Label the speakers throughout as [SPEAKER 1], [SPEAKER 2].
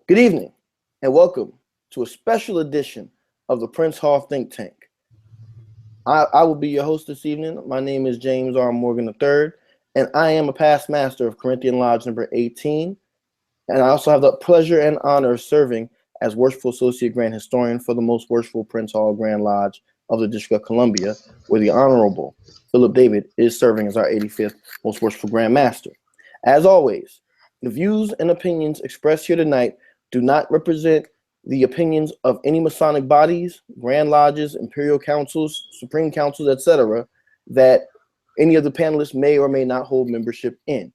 [SPEAKER 1] Good evening, and welcome to a special edition of the Prince Hall Think Tank. I will be your host this evening. My name is James R. Morgan III, and I am a past master of Corinthian Lodge number 18, and I also have the pleasure and honor of serving as Worshipful Associate Grand Historian for the Most Worshipful Prince Hall Grand Lodge of the District of Columbia, where the Honorable Philip David is serving as our 85th Most Worshipful Grand Master. As always, the views and opinions expressed here tonight do not represent the opinions of any Masonic bodies, Grand Lodges, Imperial Councils, Supreme Councils, etc., that any of the panelists may or may not hold membership in.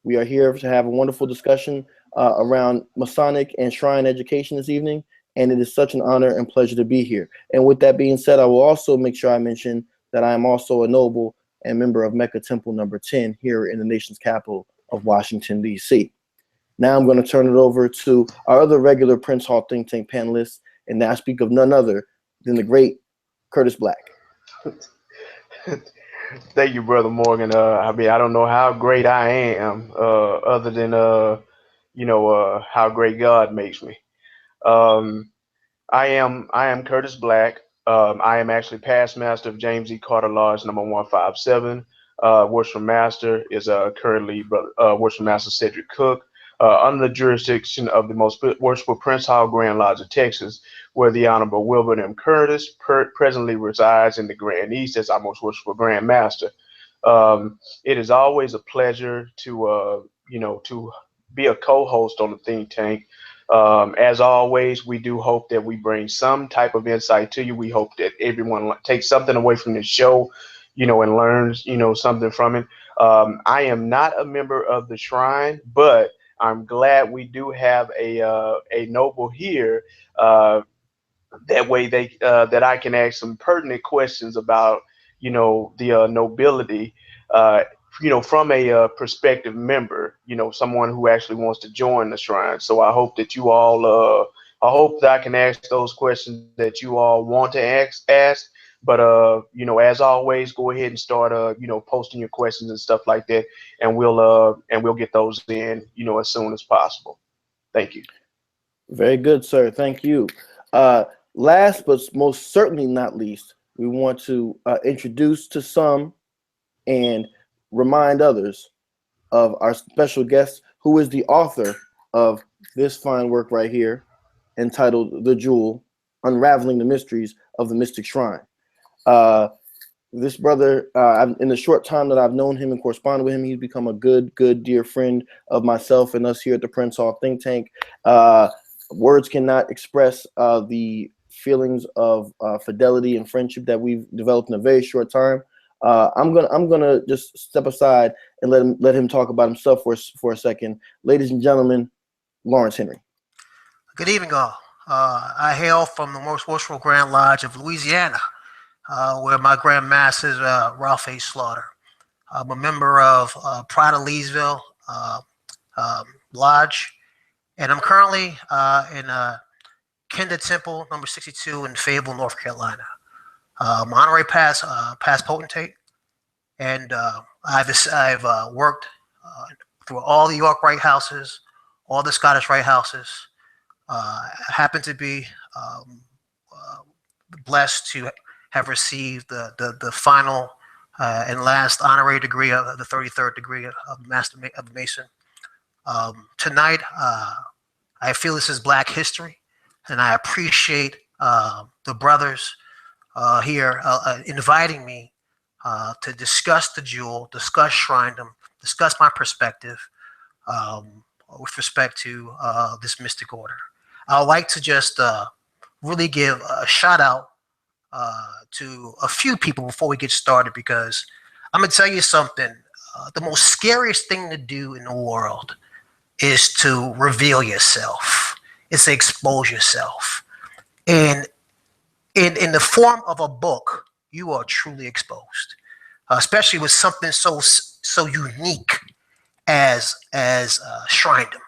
[SPEAKER 1] We are here to have a wonderful discussion around Masonic and Shrine education this evening, and it is such an honor and pleasure to be here. And with that being said, I will also make sure I mention that I am also a noble and member of Mecca Temple number 10 here in the nation's capital of Washington, D.C. Now I'm going to turn it over to our other regular Prince Hall Think Tank panelists, and now I speak of none other than the great Curtis Black.
[SPEAKER 2] Thank you, Brother Morgan. I don't know how great I am, other than how great God makes me. Um, I am Curtis Black. I am actually past master of James E. Carter Lodge number 157. Worship Master is currently Worship Master Cedric Cook, under the jurisdiction of the Most Worshipful Prince Hall Grand Lodge of Texas, where the Honorable Wilbert M. Curtis presently resides in the Grand East as our Most Worshipful Grand Master. It is always a pleasure to be a co-host on the think tank. As always, we do hope that we bring some type of insight to you. We hope that everyone takes something away from the show, and learns, something from it. I am not a member of the Shrine, but I'm glad we do have a noble here. That way, that I can ask some pertinent questions about, the nobility. Uh, from a prospective member, someone who actually wants to join the shrine. So I hope that you all, I hope that I can ask those questions that you all want to ask. But as always, go ahead and start, posting your questions and stuff like that, and we'll get those in, as soon as possible. Thank you.
[SPEAKER 1] Very good, sir. Thank you. Last but most certainly not least, we want to introduce to some and remind others of our special guest, who is the author of this fine work right here, entitled The Jewel, Unraveling the Mysteries of the Mystic Shrine. Uh, this brother, in the short time that I've known him and corresponded with him, he's become a good, dear friend of myself and us here at the Prince Hall Think Tank. Words cannot express the feelings of fidelity and friendship that we've developed in a very short time. I'm gonna just step aside and let him talk about himself for a second. Ladies and gentlemen, Lawrence Henry.
[SPEAKER 3] Good evening, all. I hail from the Most Worshipful Grand Lodge of Louisiana, where my Grand Master is Ralph A. Slaughter. I'm a member of Pride of Leesville Lodge, and I'm currently in Kinder Temple number 62 in Fayetteville, North Carolina. I'm honorary past potentate, and I've worked through all the York Rite Houses, all the Scottish Rite Houses. I happen to be blessed to have received the final and last honorary degree of the 33rd degree of Master of Mason. Tonight, I feel this is Black history, and I appreciate the brothers here inviting me to discuss the jewel, discuss Shrindom, discuss my perspective with respect to this mystic order. I would like to just really give a shout out to a few people before we get started, because I'm going to tell you something. The most scariest thing to do in the world is to reveal yourself. It's to expose yourself. And in the form of a book, you are truly exposed, especially with something so unique as Shrindom.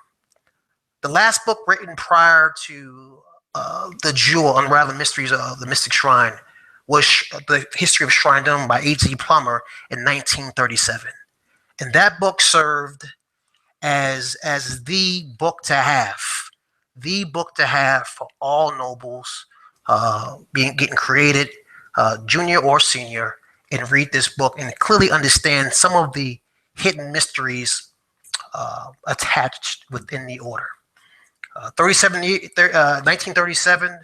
[SPEAKER 3] The last book written prior to The Jewel, Unraveling Mysteries of the Mystic Shrine, was The History of Shrindom by A.T. Plummer in 1937. And that book served as the book to have, the book to have for all nobles getting created, junior or senior, and read this book and clearly understand some of the hidden mysteries attached within the order. 1937,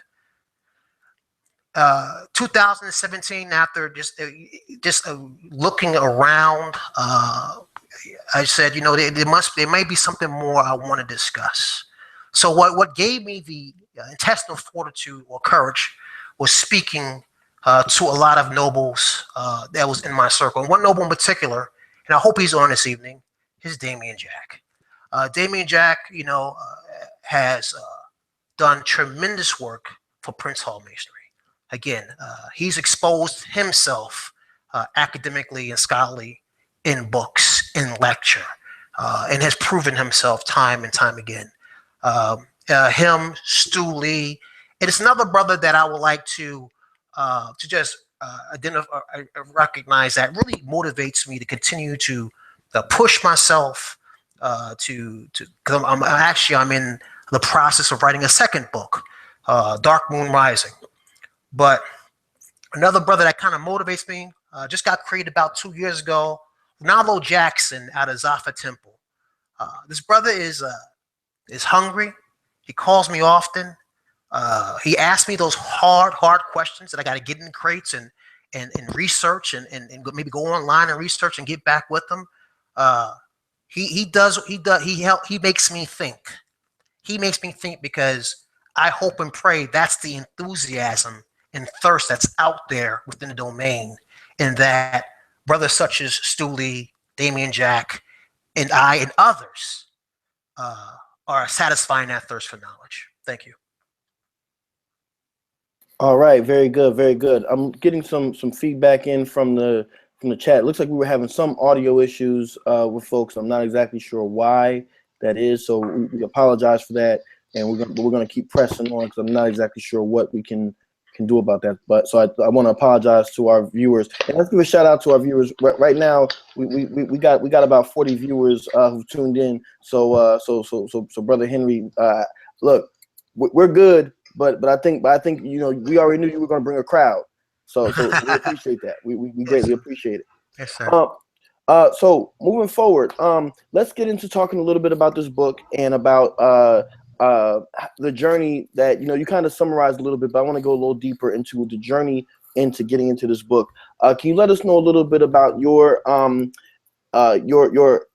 [SPEAKER 3] 2017. After just looking around, I said, there may be something more I want to discuss. So what gave me the intestinal fortitude or courage was speaking to a lot of nobles that was in my circle. And one noble in particular, and I hope he's on this evening, is Damien Jack. Damien Jack, has done tremendous work for Prince Hall Masonry. Again, he's exposed himself academically and scholarly in books, in lecture, and has proven himself time and time again. Him, Stu Lee, and it's another brother that I would like to just identify, recognize that really motivates me to continue to push myself. Because I'm in the process of writing a second book, Dark Moon Rising. But another brother that kind of motivates me just got created about 2 years ago, Ronaldo Jackson out of Zafa Temple. This brother is hungry. He calls me often. He asks me those hard questions that I got to get in crates and research and maybe go online and research and get back with them. He makes me think. He makes me think because I hope and pray that's the enthusiasm and thirst that's out there within the domain, and that brothers such as Stu Lee, Damien Jack, and I and others are satisfying that thirst for knowledge. Thank you.
[SPEAKER 1] All right, very good, very good. I'm getting some feedback in from the chat. It looks like we were having some audio issues with folks. I'm not exactly sure why that is, so we apologize for that, and we're gonna keep pressing on because I'm not exactly sure what we can do about that. But so I want to apologize to our viewers, and let's give a shout out to our viewers. Right now, we got about 40 viewers who've tuned in. So brother Henry, look, we're good. But I think we already knew you were going to bring a crowd, so we appreciate that. We greatly appreciate it.
[SPEAKER 3] Yes, sir.
[SPEAKER 1] So moving forward, let's get into talking a little bit about this book and about the journey that you kind of summarized a little bit, but I want to go a little deeper into the journey into getting into this book. Can you let us know a little bit about your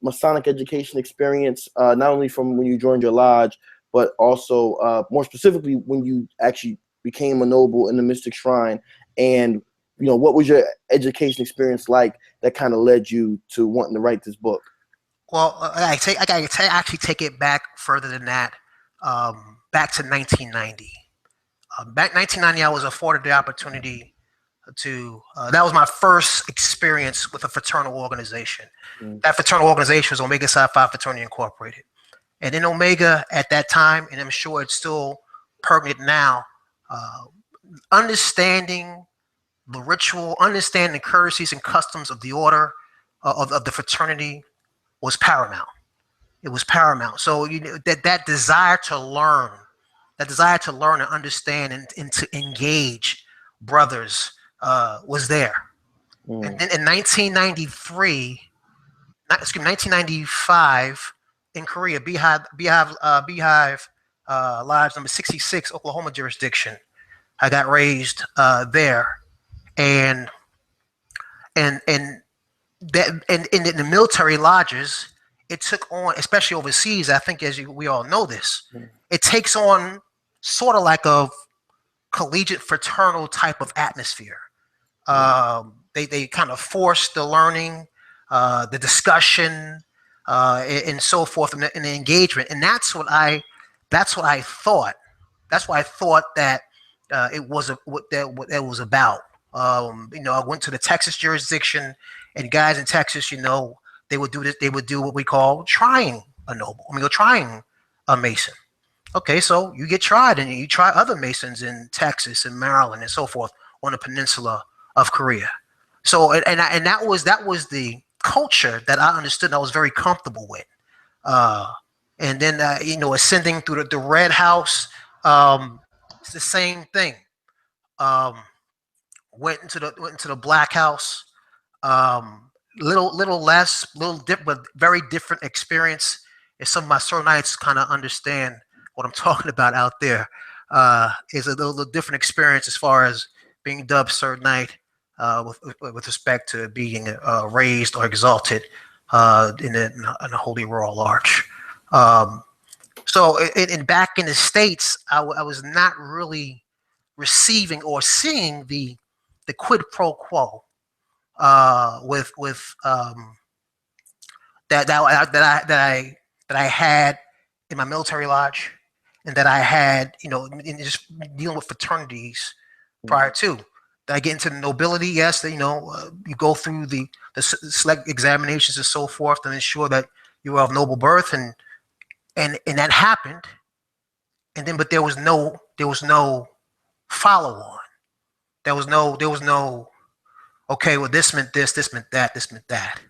[SPEAKER 1] Masonic education experience, not only from when you joined your lodge, but also more specifically when you actually became a noble in the Mystic Shrine, and what was your education experience like that kind of led you to wanting to write this book?
[SPEAKER 3] Well, I actually take it back further than that, back to 1990. Back 1990, I was afforded the opportunity to. That was my first experience with a fraternal organization. That fraternal organization was Omega Psi Phi Fraternity Incorporated. And in Omega at that time, and I'm sure it's still pertinent now, understanding the ritual, understanding the courtesies and customs of the order, of the fraternity was paramount. It was paramount. So that desire to learn, and understand and to engage brothers was there. And then in 1995, in Korea, Beehive Lodge number 66, Oklahoma jurisdiction. I got raised there, and in the military lodges, it took on, especially overseas. I think, we all know this, it takes on sort of like a collegiate fraternal type of atmosphere. They kind of force the learning, the discussion, and so forth, and the engagement, and that's what I thought. That's what I thought that it was what that was about. I went to the Texas jurisdiction, and guys in Texas, they would do this. They would do what we call trying a noble. Trying a Mason. Okay, so you get tried, and you try other Masons in Texas and Maryland and so forth on the peninsula of Korea. So, and that was the culture that I understood and I was very comfortable with. and then ascending through the red house. It's the same thing. Um, went into the black house. Little less, little different, but very different experience. And some of my Sornites kind of understand what I'm talking about out there. Is a little different experience as far as being dubbed Sernite with respect to being raised or exalted in the Holy Royal Arch. Um, so back in the States, I was not really receiving or seeing the quid pro quo with that I had in my military lodge, and that I had in just dealing with fraternities prior to. Did I get into the nobility? Yes. You go through the select examinations and so forth, and ensure that you are of noble birth, and that happened. And then, but there was no follow on. There was no okay, well, this meant this meant that, this meant that.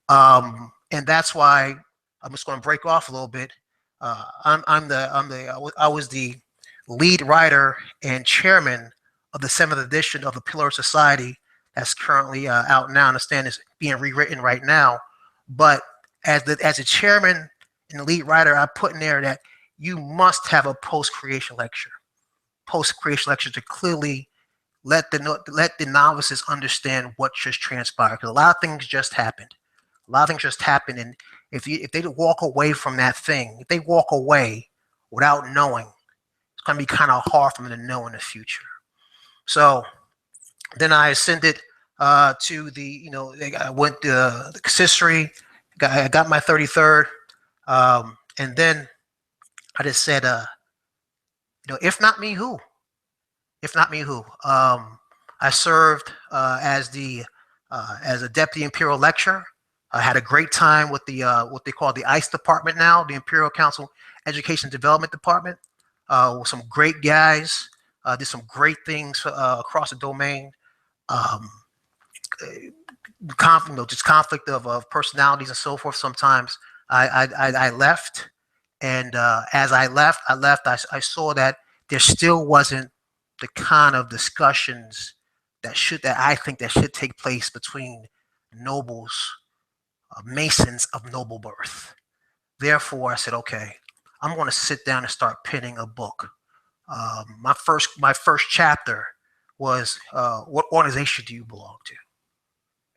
[SPEAKER 3] And that's why I'm just going to break off a little bit. I was the lead writer and chairman of the 7th edition of the Pillar of Society that's currently out now. I understand it's being rewritten right now. But as a chairman and the lead writer, I put in there that you must have a post-creation lecture. Post-creation lecture to clearly let the novices understand what just transpired, because a lot of things just happened. A lot of things just happened, and if they walk away from that thing, if they walk away without knowing, it's going to be kind of hard for them to know in the future. So then I ascended to I went to the consistory. I got my 33rd, and then I just said, if not me, who? If not me, who? I served as a deputy imperial lecturer. I had a great time with the what they call the ICE department now, the Imperial Council Education Development Department. With some great guys, did some great things across the domain. Um, just conflict of personalities and so forth. Sometimes I left, and as I left, I saw that there still wasn't the kind of discussions that I think that should take place between nobles, masons of noble birth. Therefore, I said, okay, I'm going to sit down and start penning a book. My first chapter was what organization do you belong to?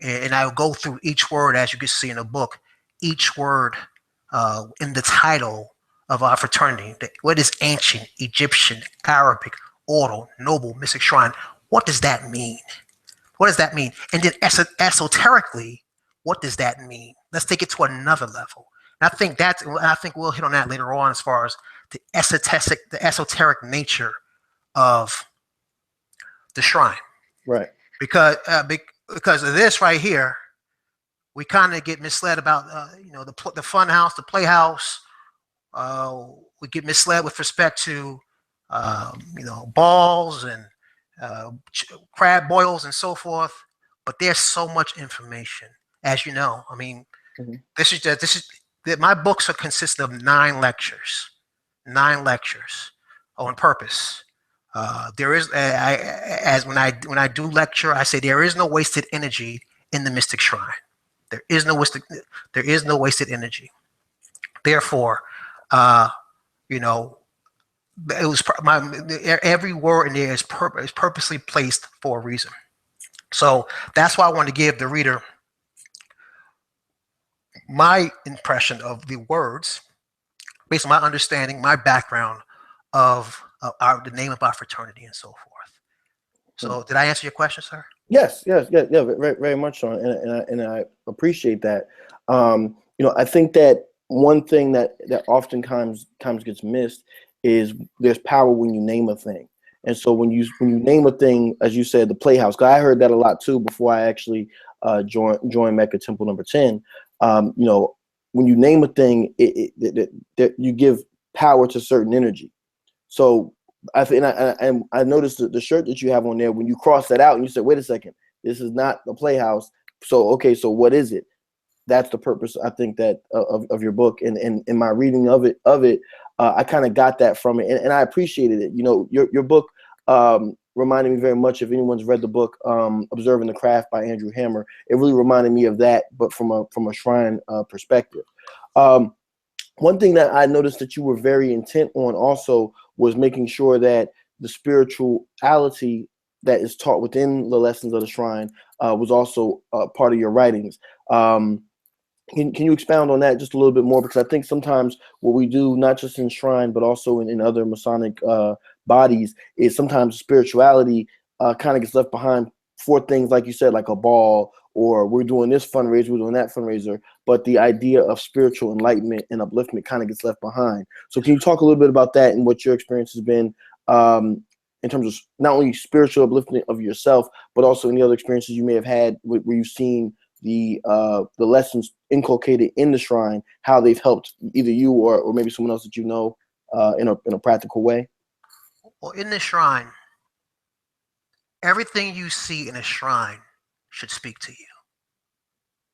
[SPEAKER 3] And I'll go through each word, as you can see in the book, each word in the title of our fraternity. What is ancient, Egyptian, Arabic, ordo, noble, mystic shrine? What does that mean? What does that mean? And then esoterically, what does that mean? Let's take it to another level. And I think we'll hit on that later on as far as the esoteric nature of the shrine.
[SPEAKER 1] Right.
[SPEAKER 3] Because of this right here, we kind of get misled about the fun house, the playhouse. We get misled with respect to balls and crab boils and so forth. But there's so much information, as you know. I mean, my books are consist of 9 lectures, on purpose. There is, when I do lecture, I say there is no wasted energy in the mystic shrine. There is no wasted energy. Therefore, it was every word in there is purposely placed for a reason. So that's why I want to give the reader my impression of the words based on my understanding, my background of the name of our fraternity and so forth. So did I answer your question, sir?
[SPEAKER 1] Yes, very, very much so, and I appreciate that. I think that one thing that oftentimes gets missed is there's power when you name a thing. And so when you name a thing, as you said, the playhouse, because I heard that a lot too before I actually joined Mecca Temple number 10. When you name a thing, you give power to certain energy. So I noticed the shirt that you have on there, when you cross that out and you said, wait a second, this is not the playhouse. So, okay, so what is it? that's the purpose, I think, that of your book, and in my reading of it, I kind of got that from it, and I appreciated it. Your book reminded me very much. If anyone's read the book Observing the Craft by Andrew Hammer, it really reminded me of that, but from a shrine perspective. One thing that I noticed that you were very intent on also was making sure that the spirituality that is taught within the lessons of the shrine was also part of your writings. Can you expound on that just a little bit more? Because I think sometimes what we do, not just in shrine, but also in other Masonic bodies, is sometimes spirituality kind of gets left behind for things like you said, like a ball, or we're doing this fundraiser, we're doing that fundraiser. But the idea of spiritual enlightenment and upliftment kind of gets left behind. So can you talk a little bit about that and what your experience has been in terms of not only spiritual upliftment of yourself, but also any other experiences you may have had where you've seen the lessons inculcated in the shrine, how they've helped either you or maybe someone else that you know in a practical way?
[SPEAKER 3] Well, in the shrine, everything you see in a shrine should speak to you.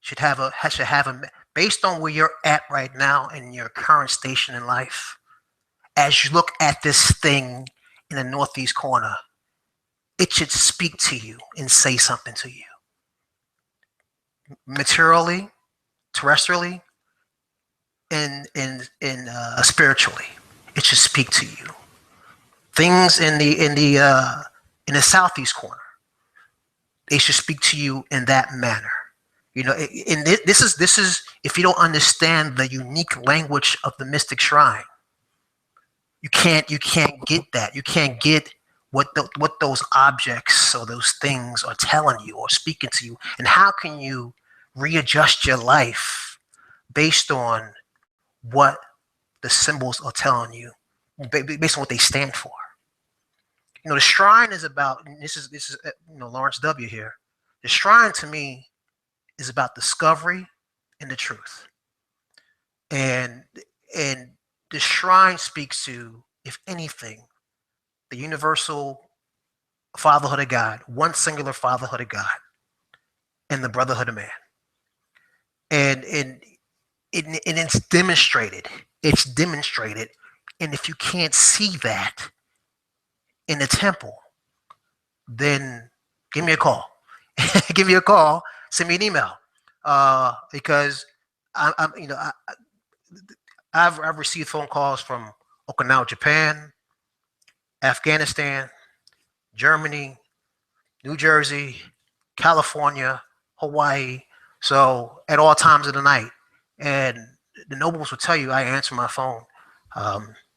[SPEAKER 3] Should have a based on where you're at right now in your current station in life. As you look at this thing in the northeast corner, it should speak to you and say something to you. Materially, terrestrially, and spiritually, it should speak to you. Things in the southeast corner, they should speak to you in that manner. And this is if you don't understand the unique language of the mystic shrine, you can't get that. You can't get what those objects or those things are telling you or speaking to you, and how can you readjust your life based on what the symbols are telling you, based on what they stand for. The shrine is about, and this is Lawrence W. here. The shrine to me is about discovery and the truth, and the shrine speaks to, if anything, the universal fatherhood of God, one singular fatherhood of God, and the brotherhood of man. And it's demonstrated. It's demonstrated. And if you can't see that in the temple, then give me a call. Give me a call. Send me an email. Because I've received phone calls from Okinawa, Japan, Afghanistan, Germany, New Jersey, California, Hawaii. So at all times of the night. And the nobles will tell you I answer my phone,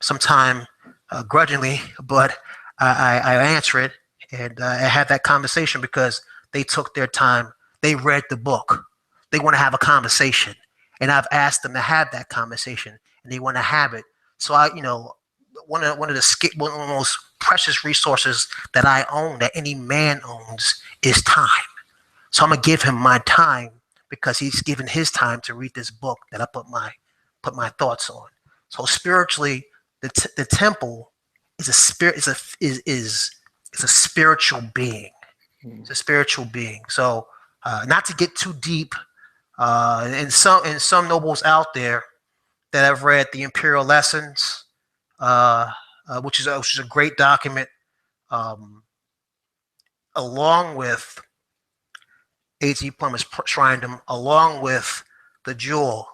[SPEAKER 3] sometime grudgingly, but I answer it, and I have that conversation because they took their time. They read the book. They want to have a conversation, and I've asked them to have that conversation, and they want to have it. So one of the most precious resources that I own, that any man owns, is time. So I'm gonna give him my time because he's given his time to read this book that I put my thoughts on. So spiritually, the temple is a spirit, is a spiritual being. It's a spiritual being. So not to get too deep, and some nobles out there that have read the Imperial Lessons, which is a great document, along with A.T. Plummer's Shrindom, along with the Jewel.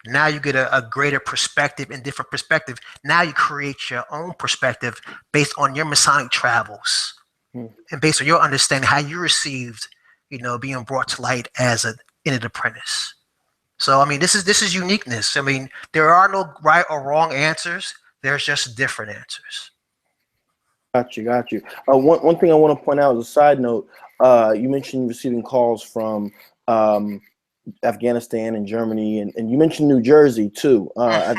[SPEAKER 3] Now you get a greater perspective and different perspective. Now you create your own perspective based on your Masonic travels and based on your understanding how you received, being brought to light as an entered apprentice. So I mean, this is uniqueness. I mean, there are no right or wrong answers. There's just different answers.
[SPEAKER 1] Got you. One thing I want to point out as a side note, you mentioned receiving calls from Afghanistan and Germany, and you mentioned New Jersey too. I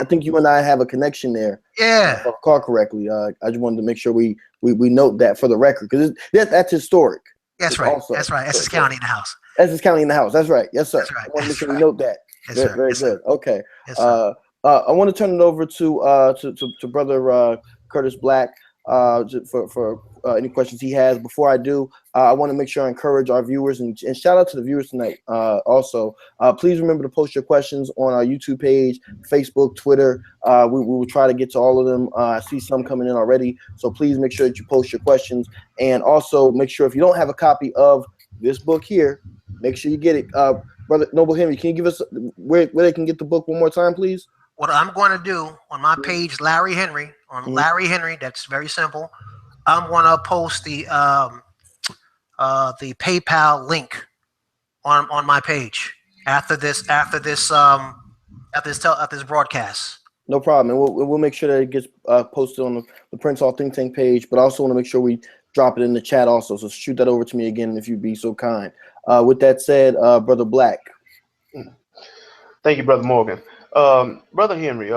[SPEAKER 1] think you and I have a connection there.
[SPEAKER 3] Yeah.
[SPEAKER 1] If I recall correctly. I just wanted to make sure we note that for the record, because that's historic.
[SPEAKER 3] That's right. Also. That's right. Essex County in the house.
[SPEAKER 1] Essex County in the house. That's right. Yes, sir.
[SPEAKER 3] That's right.
[SPEAKER 1] I want to make sure we note that.
[SPEAKER 3] Yes,
[SPEAKER 1] very
[SPEAKER 3] yes,
[SPEAKER 1] good. Okay.
[SPEAKER 3] Yes, sir.
[SPEAKER 1] I want to turn it over to Brother Curtis Black. for any questions he has. Before I do, I want to make sure I encourage our viewers and shout out to the viewers tonight. Also, please remember to post your questions on our YouTube page, Facebook, Twitter. We will try to get to all of them. I see some coming in already, so please make sure that you post your questions, and also make sure if you don't have a copy of this book here, make sure you get it. Brother Noble Henry, can you give us where they can get the book one more time, please?
[SPEAKER 3] What I'm going to do on my page, Larry Henry, that's very simple. I'm going to post the PayPal link on my page after this broadcast.
[SPEAKER 1] No problem, and we'll make sure that it gets posted on the Prince Hall Think Tank page. But I also want to make sure we drop it in the chat also. So shoot that over to me again if you'd be so kind. With that said, Brother Black.
[SPEAKER 2] Thank you, Brother Morgan. Brother Henry,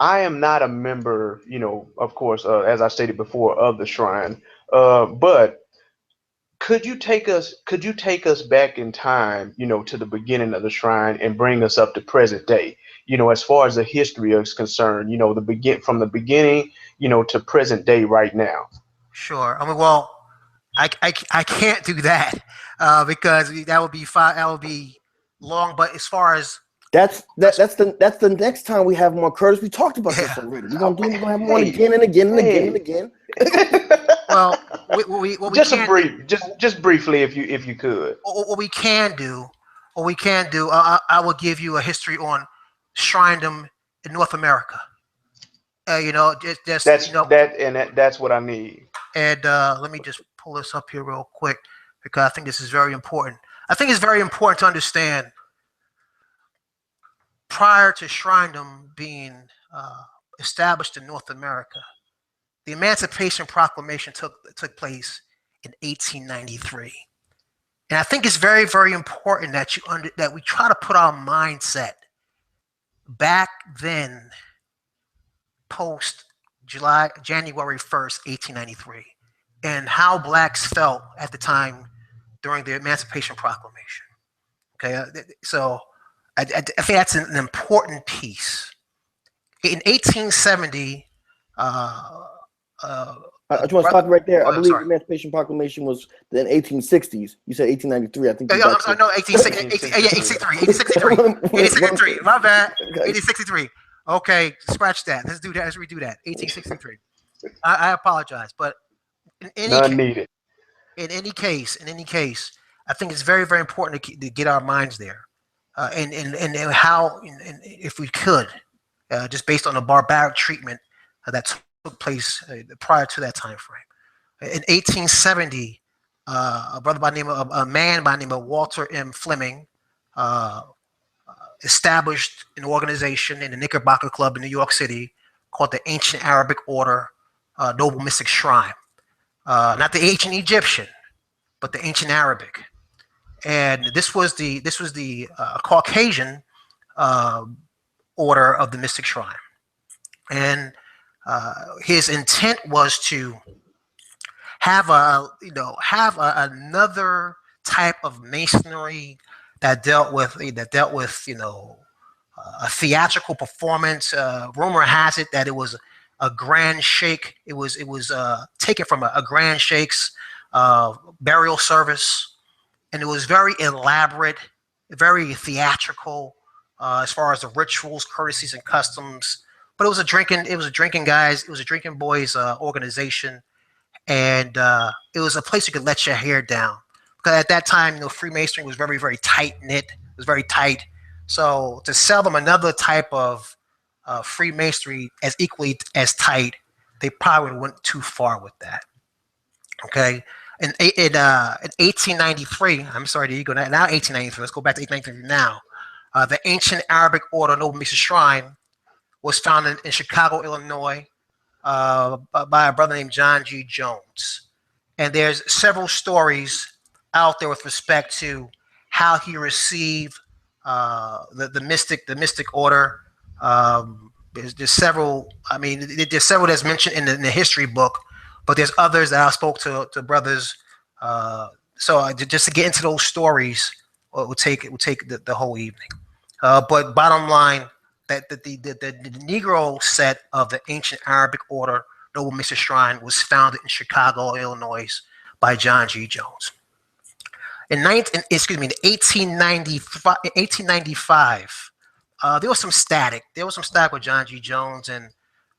[SPEAKER 2] I am not a member, of course, as I stated before, of the shrine. But could you take us back in time, to the beginning of the shrine and bring us up to present day? As far as the history is concerned, from the beginning, to present day right now.
[SPEAKER 3] Sure. I mean, well, I can't do that because that would be long. But as far as
[SPEAKER 1] that's the next time we have more Curtis. We talked about this already. We're gonna have more again and again and again and again.
[SPEAKER 3] Well, we
[SPEAKER 2] just briefly, if you could.
[SPEAKER 3] What we can do, I will give you a history on shrindom in North America.
[SPEAKER 2] That's what I need.
[SPEAKER 3] And let me just pull this up here real quick because I think this is very important. I think it's very important to understand prior to shrindom being established in North America, the Emancipation Proclamation took place in 1893. And I think it's very, very important that that we try to put our mindset back then, post January 1st, 1893, and how blacks felt at the time during the Emancipation Proclamation. Okay, so I think that's an important piece. In 1870,
[SPEAKER 1] I just want to stop right there. I believe the Emancipation Proclamation was in 1860s. You said 1893. I think.
[SPEAKER 3] I'm sorry, no, 1863. 1863. My bad. 1863. Okay, scratch that. Let's do that. Let's redo that. 1863. I apologize, but in any case, I think it's very, very important to get our minds there, and how, if we could, just based on the barbaric treatment that took place prior to that time frame. In 1870, a man by the name of Walter M. Fleming established an organization in the Knickerbocker Club in New York City called the Ancient Arabic Order Noble Mystic Shrine. Not the ancient Egyptian, but the ancient Arabic. And this was the Caucasian order of the Mystic Shrine. And his intent was to have another type of masonry that dealt with a theatrical performance. Rumor has it that it was a grand sheikh. It was taken from a grand sheikh's burial service, and it was very elaborate, very theatrical as far as the rituals, courtesies, and customs. But it was a drinking boys organization, and it was a place you could let your hair down. Because at that time, Freemasonry was very, very tight knit. It was very tight. So to sell them another type of Freemasonry as equally as tight, they probably went too far with that. Okay. In 1893, I'm sorry, there you go. Now 1893. Let's go back to 1893 now. The Ancient Arabic Order Noble Mystic Shrine was founded in Chicago, Illinois, by a brother named John G. Jones. And there's several stories out there with respect to how he received the mystic order. There's several. I mean, there's several that's mentioned in the history book, but there's others that I spoke to brothers. So just to get into those stories, it would take the whole evening. But bottom line, the Negro set of the ancient Arabic order Noble Mr. Shrine was founded in Chicago, Illinois, by John G. Jones. In 1895, there was some static. There was some static with John G. Jones and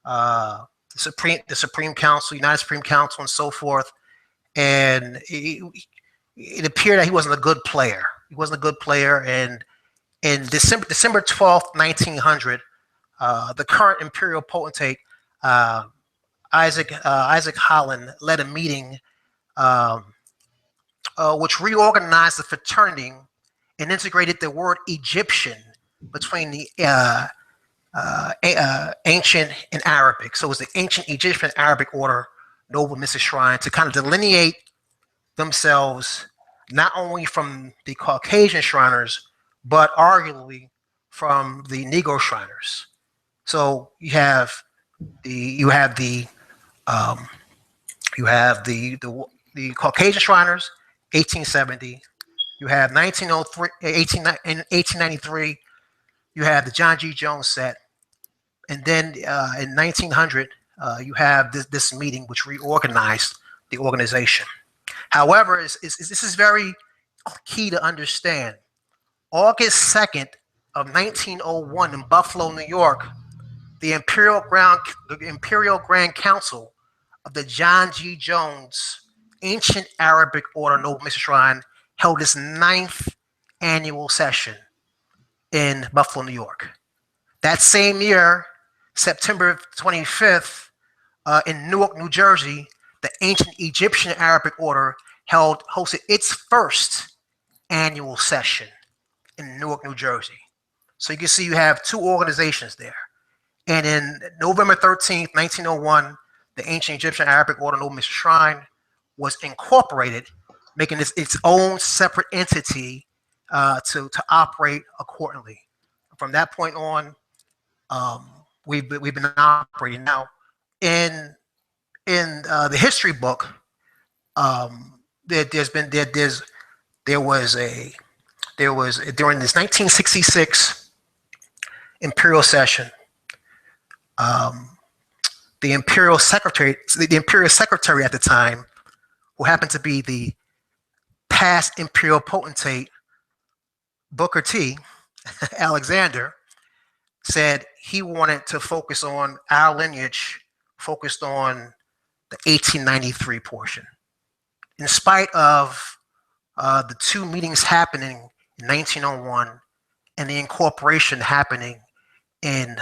[SPEAKER 3] the Supreme Council, United Supreme Council, and so forth. And it appeared that he wasn't a good player. He wasn't a good player. And in December 12th, 1900, the current imperial potentate Isaac Holland led a meeting um, which reorganized the fraternity and integrated the word Egyptian between the ancient and Arabic. So it was the ancient Egyptian Arabic order, Noble Mr. Shrine, to kind of delineate themselves not only from the Caucasian Shriners, but arguably from the Negro Shriners. So you have um, the Caucasian Shriners, 1870. You have 1903, 1893. You have the John G. Jones set, and then in 1900, you have this meeting which reorganized the organization. However, this is very key to understand. August 2nd of 1901 in Buffalo, New York, the Imperial Grand Council of the John G. Jones Ancient Arabic Order Noble Mr. Shrine held its ninth annual session in Buffalo, New York. That same year, September 25th, in Newark, New Jersey, the Ancient Egyptian Arabic Order hosted its first annual session in Newark, New Jersey. So you can see you have two organizations there. And in November 13th, 1901, the Ancient Egyptian Arabic Order Noble Mr. Shrine was incorporated, making this its own separate entity to operate accordingly. From that point on, we've been operating now in the history book. There was during this 1966 imperial session. The imperial secretary at the time, who happened to be the past imperial potentate Booker T. Alexander, said he wanted to focus on our lineage, focused on the 1893 portion. In spite of the two meetings happening in 1901 and the incorporation happening in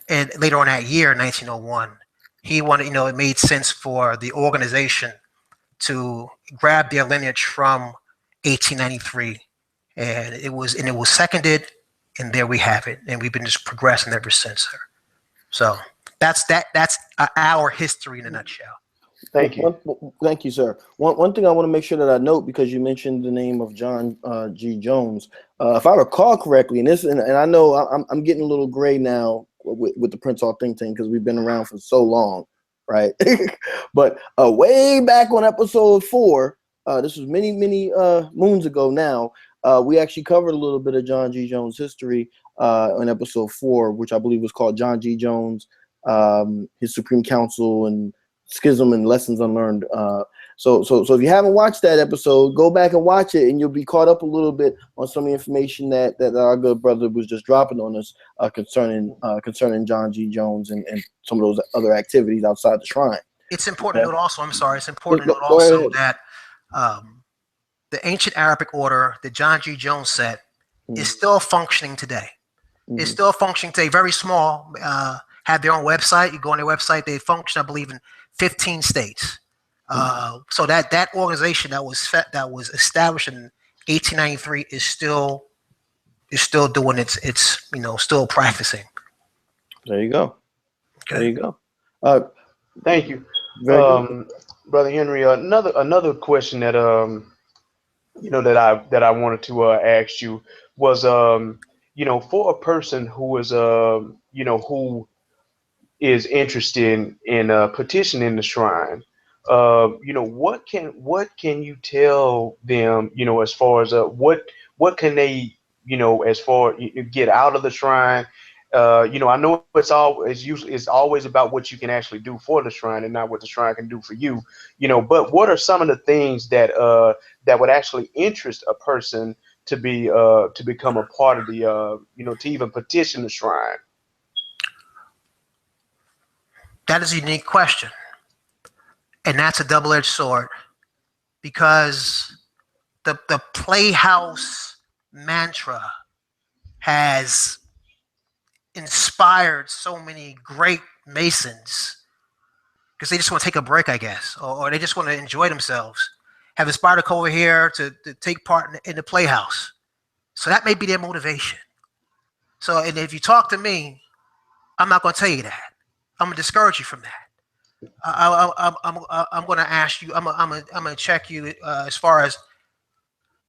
[SPEAKER 3] and later on that year, 1901, he wanted, it made sense for the organization to grab their lineage from 1893, and it was seconded, and there we have it, and we've been just progressing ever since, sir. So that's our history in a nutshell.
[SPEAKER 2] Thank you.
[SPEAKER 1] Thank you, sir. One thing I want to make sure that I note, because you mentioned the name of John G. Jones. If I recall correctly, and I know I'm getting a little gray now with the Prince Hall think tank because we've been around for so long, right? But way back on episode 4, this was many moons ago now. We actually covered a little bit of John G. Jones' history on episode 4, which I believe was called John G. Jones, his Supreme Council and Schism and Lessons Unlearned. So if you haven't watched that episode, go back and watch it, and you'll be caught up a little bit on some of the information that our good brother was just dropping on us concerning John G. Jones and some of those other activities outside the shrine.
[SPEAKER 3] It's important to note also, it's important to note also that the ancient Arabic order, the John G. Jones set, is still functioning today. It's still functioning today, very small, have their own website. You go on their website, they function, I believe, in 15 states. So that organization that was established in 1893 is still doing its still practicing.
[SPEAKER 1] There you go.
[SPEAKER 3] Okay.
[SPEAKER 1] There you go.
[SPEAKER 2] Thank you, Brother Henry. Another question that that I wanted to ask you was for a person who is who is interested in petitioning the shrine, what can you tell them, as far as what can they as far you get out of the shrine. I know it's always about what you can actually do for the shrine and not what the shrine can do for you. But what are some of the things that would actually interest a person to become a part of the to even petition the shrine?
[SPEAKER 3] That is a unique question, and that's a double-edged sword because the playhouse mantra has inspired so many great masons because they just want to take a break, I guess, or they just want to enjoy themselves. Have inspired to come over here to take part in the playhouse. So that may be their motivation. So, and if you talk to me, I'm not going to tell you that. I'm going to discourage you from that. I'm going to ask you. I'm going to check you as far as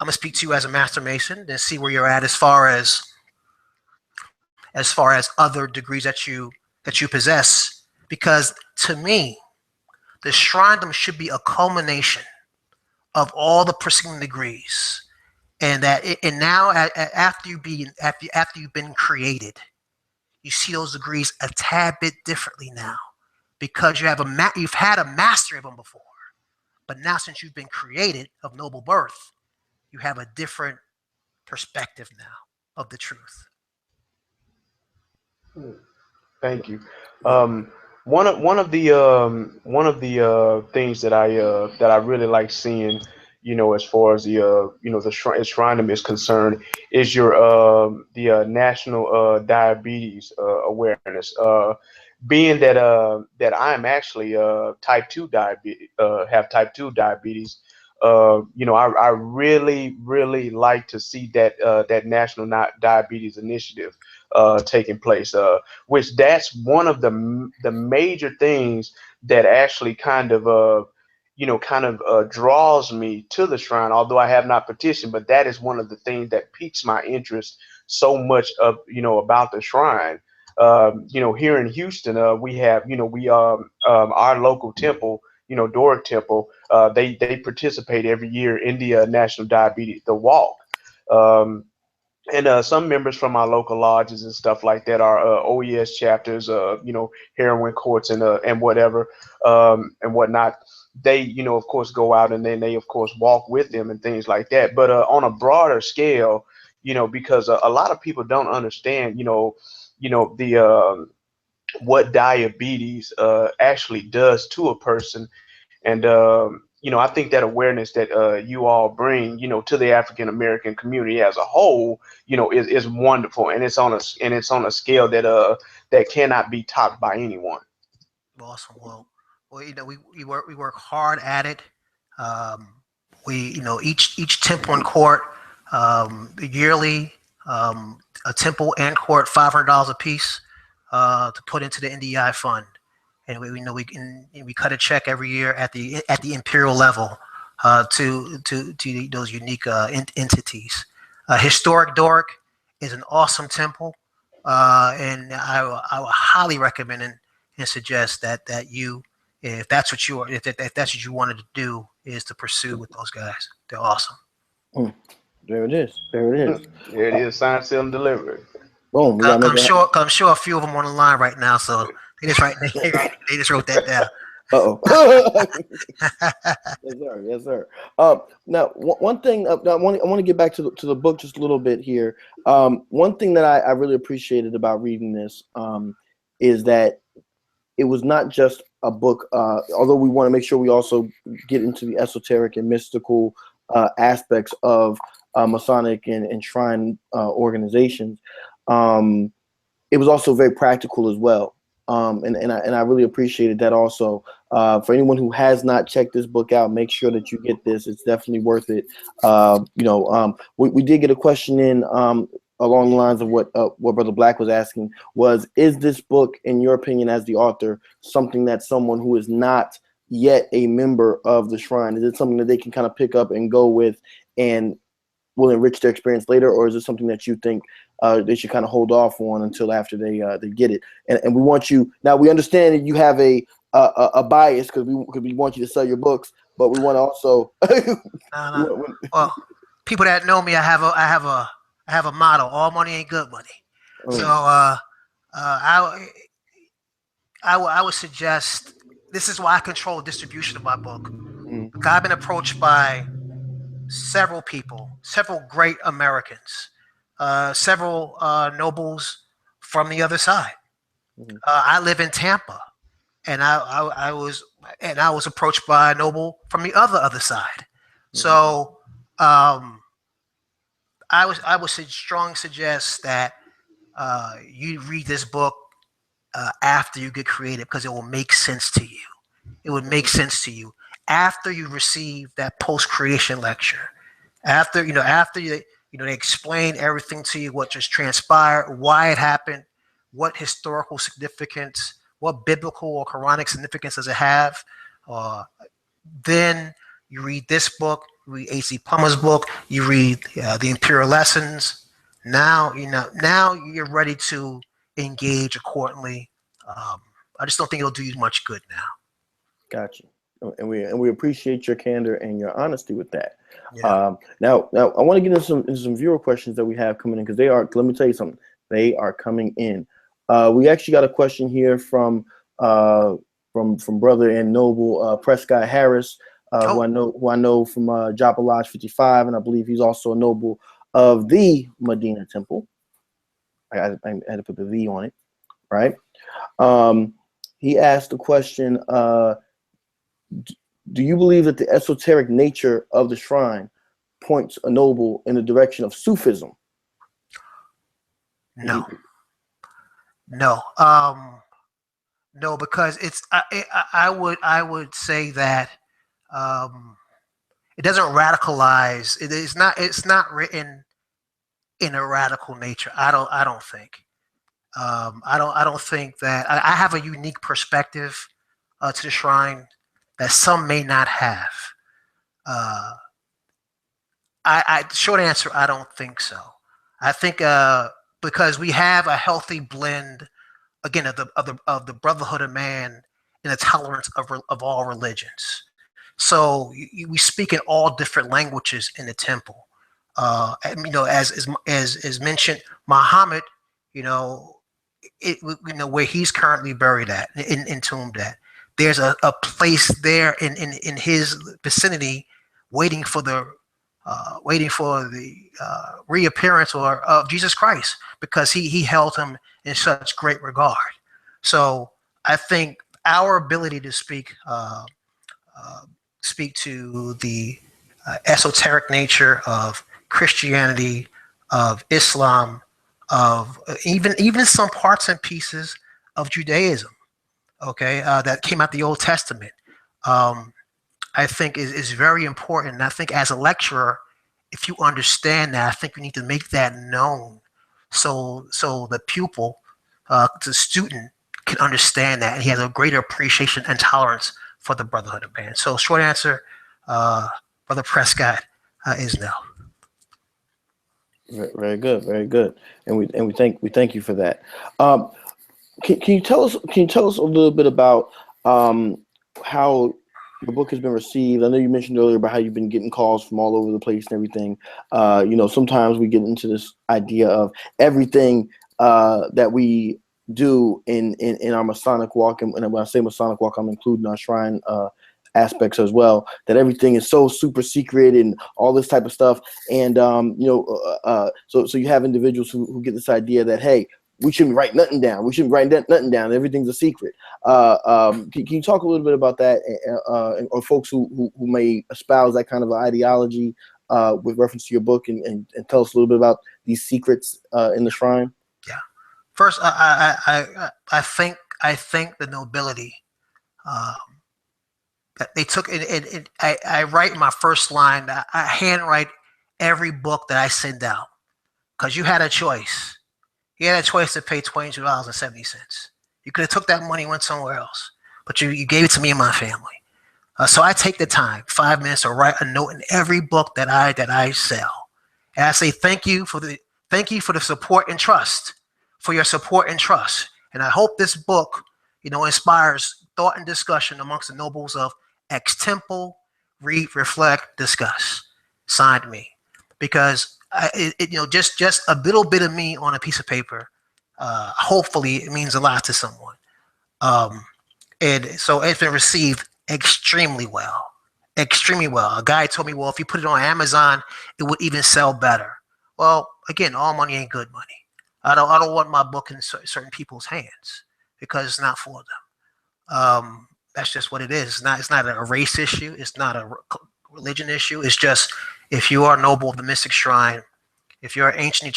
[SPEAKER 3] I'm going to speak to you as a master mason and see where you're at as far as other degrees that you possess. Because to me, the shrine should be a culmination of all the preceding degrees, and now after you've been created, you see those degrees a tad bit differently now because you've had a mastery of them before, but now since you've been created of noble birth, you have a different perspective now of the truth.
[SPEAKER 2] Thank you. Um, one of the things that I really like seeing, as far as the Shrinum is concerned, is your the national diabetes awareness. Being that I'm actually have type two diabetes. I really like to see that national diabetes initiative taking place. Which that's one of the major things that actually kind of draws me to the shrine. Although I have not petitioned, but that is one of the things that piques my interest so much of about the shrine. Here in Houston, we have our local temple, Doric Temple. They participate every year in the National Diabetes the Walk. Um, and some members from our local lodges and stuff like that are OES chapters, heroin courts and whatever and whatnot. They, of course, go out and then they, of course, walk with them and things like that. But on a broader scale, because a lot of people don't understand, the what diabetes actually does to a person. And I think that awareness that you all bring, to the African American community as a whole, is wonderful, and it's on a scale that cannot be topped by anyone.
[SPEAKER 3] Awesome. Well, we work hard at it. Um, each temple and court yearly, a temple and court $500 a piece to put into the NDI fund, and we cut a check every year at the imperial level to those unique entities. Historic Doric is an awesome temple, and I would highly recommend and suggest that you, if that's what you are, if that's what you wanted to do, is to pursue with those guys. They're awesome.
[SPEAKER 1] Mm, there it is. There it is.
[SPEAKER 2] There it is, signed, sealed, and delivered.
[SPEAKER 1] Boom. We gotta make
[SPEAKER 3] I'm
[SPEAKER 1] it happen.
[SPEAKER 3] sure. I'm sure a few of them on the line right now, so they just wrote that down.
[SPEAKER 1] Uh-oh. Yes, sir. Yes, sir. Now, one thing I want to get back to the book just a little bit here. One thing that I really appreciated about reading this is that it was not just a book. Although we want to make sure we also get into the esoteric and mystical aspects of Masonic and Shrine organizations. It was also very practical as well. And I really appreciated that also. For anyone who has not checked this book out, make sure that you get this. It's definitely worth it. We did get a question in along the lines of what Brother Black was asking was, is this book, in your opinion, as the author, something that someone who is not yet a member of the Shrine, is it something that they can kind of pick up and go with and will enrich their experience later, or is it something that you think they should kind of hold off on until after they get it? And we want you, now we understand that you have a bias because we want you to sell your books, but we want to also
[SPEAKER 3] No. Well, people that know me, I have I have a motto: all money ain't good money. So
[SPEAKER 1] Mm,
[SPEAKER 3] I I would suggest this is why I control the distribution of my book.
[SPEAKER 1] mm,
[SPEAKER 3] Because I've been approached by several people, several great Americans, several nobles from the other side.
[SPEAKER 1] mm,
[SPEAKER 3] I live in Tampa, and I was approached by a noble from the other side.
[SPEAKER 1] mm.
[SPEAKER 3] So I would strongly suggest that you read this book after you get creative because it will make sense to you. It would make sense to you after you receive that post creation lecture. After they explain everything to you, what just transpired, why it happened, what historical significance, what biblical or Quranic significance does it have. Uh, then you read this book, you read A.C. Plummer's book, you read the Imperial Lessons. Now you're ready to engage accordingly. Um, I just don't think it'll do you much good now.
[SPEAKER 1] Gotcha. And we appreciate your candor and your honesty with that.
[SPEAKER 3] Yeah.
[SPEAKER 1] Now I want to get into some viewer questions that we have coming in because they are. Let me tell you something. They are coming in. We actually got a question here from brother and noble Prescott Harris,
[SPEAKER 3] Oh,
[SPEAKER 1] who I know from Joppa Lodge 55, and I believe he's also a noble of the Medina Temple. I had to put the V on it, right? Um, he asked the question. Do you believe that the esoteric nature of the shrine points a noble in the direction of Sufism?
[SPEAKER 3] no, no, no, because I would say that um, it doesn't radicalize. It's not written in a radical nature. I don't think. I don't think that I have a unique perspective to the shrine that some may not have. Uh, short answer, I don't think so. I think because we have a healthy blend again of the brotherhood of man and the tolerance of all religions. So we speak in all different languages in the temple. As mentioned, Muhammad, you know, where he's currently buried at, entombed at. There's a place there in his vicinity, waiting for the reappearance of Jesus Christ because he held him in such great regard. So I think our ability to uh, speak to the esoteric nature of Christianity, of Islam, of even some parts and pieces of Judaism. Okay, that came out the Old Testament. Um, I think is very important. And I think as a lecturer, if you understand that, I think you need to make that known, so the pupil, the student, can understand that, and he has a greater appreciation and tolerance for the brotherhood of man. So, short answer, uh, Brother Prescott, is no.
[SPEAKER 1] Very good, very good, and we thank you for that. Um, can you tell us a little bit about how your book has been received? I know you mentioned earlier about how you've been getting calls from all over the place and everything. Sometimes we get into this idea of everything that we do in our Masonic walk, and when I say Masonic walk, I'm including our shrine aspects as well. That everything is so super secret and all this type of stuff, and so you have individuals who get this idea that, hey, we shouldn't write nothing down. We shouldn't write nothing down. Everything's a secret. Can you talk a little bit about that, or folks who may espouse that kind of ideology with reference to your book, and tell us a little bit about these secrets in the shrine?
[SPEAKER 3] Yeah. First, I think the nobility. Um, they took it. I write in my first line. I handwrite every book that I send out because you had a choice. You had a choice to pay $22.70. You could have took that money and went somewhere else, but you gave it to me and my family. So I take the time, 5 minutes, to write a note in every book that I sell, and I say thank you for the support and trust, for your support and trust, and I hope this book, inspires thought and discussion amongst the nobles of X Temple. Read, reflect, discuss. Signed me, because just a little bit of me on a piece of paper. Hopefully, it means a lot to someone. Um, and so it's been received extremely well, extremely well. A guy told me, well, if you put it on Amazon, it would even sell better. Well, again, all money ain't good money. I don't want my book in certain people's hands because it's not for them. That's just what it is. It's not a race issue. It's not a religion issue. It's just if you are noble of the mystic shrine, if you're an ancient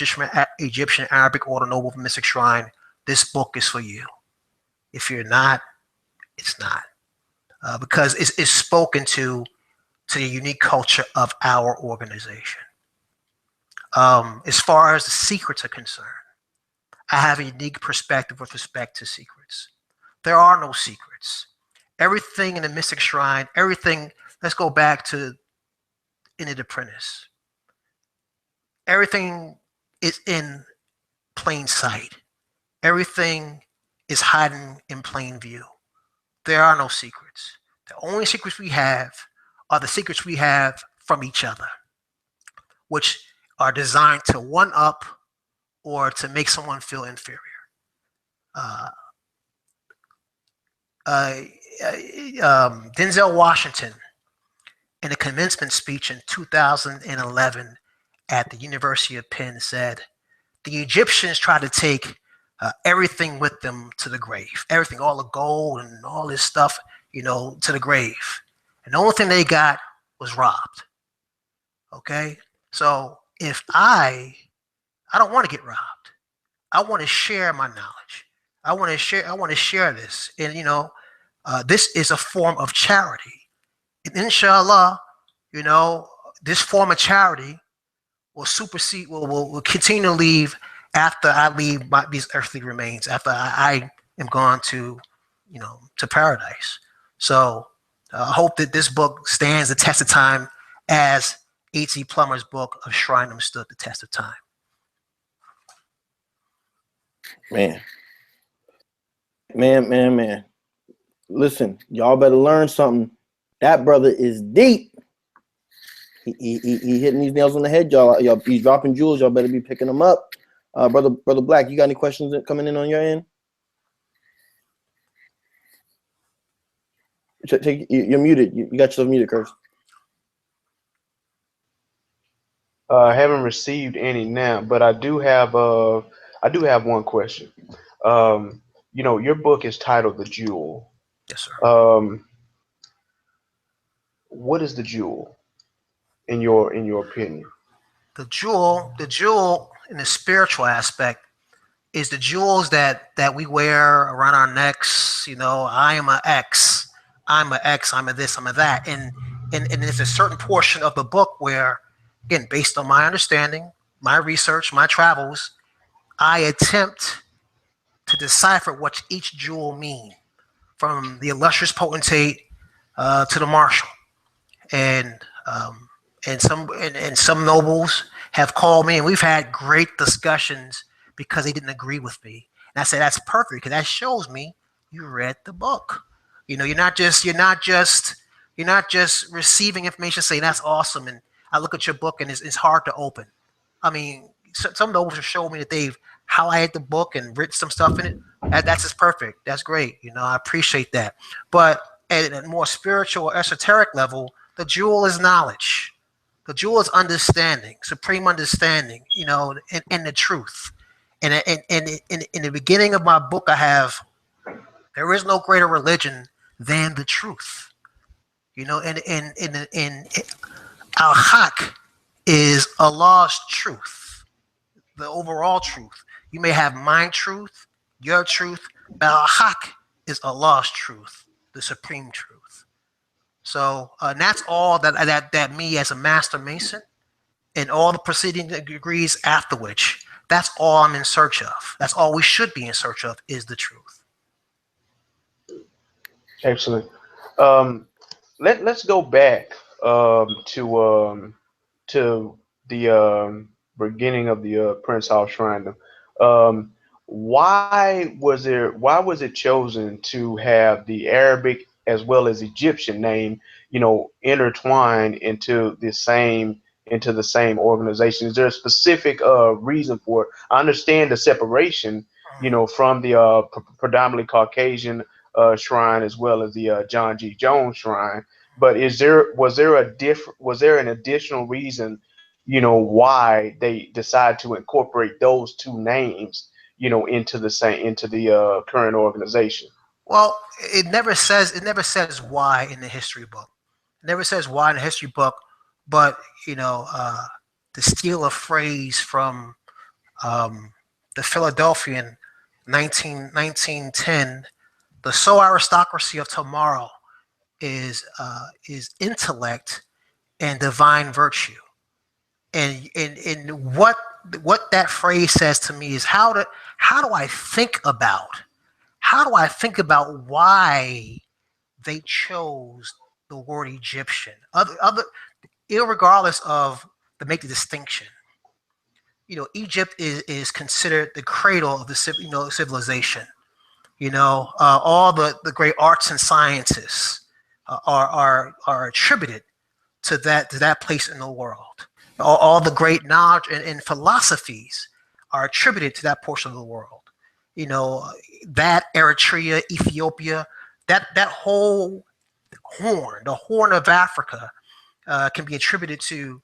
[SPEAKER 3] Egyptian Arabic order noble of the mystic shrine, this book is for you. If you're not, it's not, because it's spoken to the unique culture of our organization. As far as the secrets are concerned, I have a unique perspective with respect to secrets. There are no secrets. Everything in the Mystic Shrine, everything, let's go back to In the Apprentice. Everything is in plain sight. Everything is hiding in plain view. There are no secrets. The only secrets we have are the secrets we have from each other, which are designed to one up or to make someone feel inferior. Uh, uh, Denzel Washington, in a commencement speech in 2011 at the University of Penn, said, the Egyptians tried to take everything with them to the grave, everything, all the gold and all this stuff, to the grave. And the only thing they got was robbed. Okay? So if I don't want to get robbed. I want to share my knowledge. I want to share this. And this is a form of charity. And inshallah, you know, this form of charity will supersede, will continue to leave after I leave these earthly remains, after I am gone to paradise. So I hope that this book stands the test of time as H.C. Plummer's book of Shrineham stood the test of time.
[SPEAKER 1] Man, man. Listen, y'all better learn something. That brother is deep. He hitting these nails on the head, y'all. He's dropping jewels. Y'all better be picking them up. Brother Black, you got any questions coming in on your end? You're muted. You got yourself muted, Curse.
[SPEAKER 2] I haven't received any now, but I do have one question. Your book is titled The Jewel.
[SPEAKER 3] Yes, sir.
[SPEAKER 2] What is the jewel in your opinion?
[SPEAKER 3] The jewel in the spiritual aspect is the jewels that we wear around our necks. I am a X, I'm a X, I'm a this, I'm a that, and there's a certain portion of the book where, again, based on my understanding, my research, my travels, I attempt to decipher what each jewel mean, from the illustrious potentate to the marshal, and some nobles have called me, and we've had great discussions because they didn't agree with me. And I said that's perfect because that shows me you read the book. You're not just receiving information saying that's awesome, and I look at your book and it's hard to open. I mean, some nobles have shown me that they've highlighted the book and written some stuff in it. That's just perfect. That's great. I appreciate that. But at a more spiritual or esoteric level, the jewel is knowledge. The jewel is understanding, supreme understanding, and the truth. And in the beginning of my book, I have, there is no greater religion than the truth. And al-haq is Allah's truth, the overall truth. You may have my truth, your truth, but al-haq is Allah's truth, the supreme truth. So and that's all that me as a master mason and all the preceding degrees after which, that's all I'm in search of. That's all we should be in search of, is the truth.
[SPEAKER 2] Excellent. Um, let's go back to the beginning of the Prince Hall Shrine. Um, why was it chosen to have the Arabic as well as Egyptian name, intertwined into the same into the same organization? Is there a specific reason for it? I understand the separation, from the predominantly Caucasian shrine as well as the John G. Jones shrine. But was there an additional reason, why they decide to incorporate those two names, into the current organization?
[SPEAKER 3] Well, it never says why in the history book. It never says why in the history book, but you know, to steal a phrase from um, the Philadelphian 1910, the sole aristocracy of tomorrow is intellect and divine virtue. And what that phrase says to me is how do I think about why they chose the word Egyptian, other irregardless of the make the distinction. Egypt is considered the cradle of the civilization. All the great arts and sciences are attributed to that place in the world. All the great knowledge and philosophies are attributed to that portion of the world. You know, that Eritrea, Ethiopia, that whole horn, the Horn of Africa, can be attributed to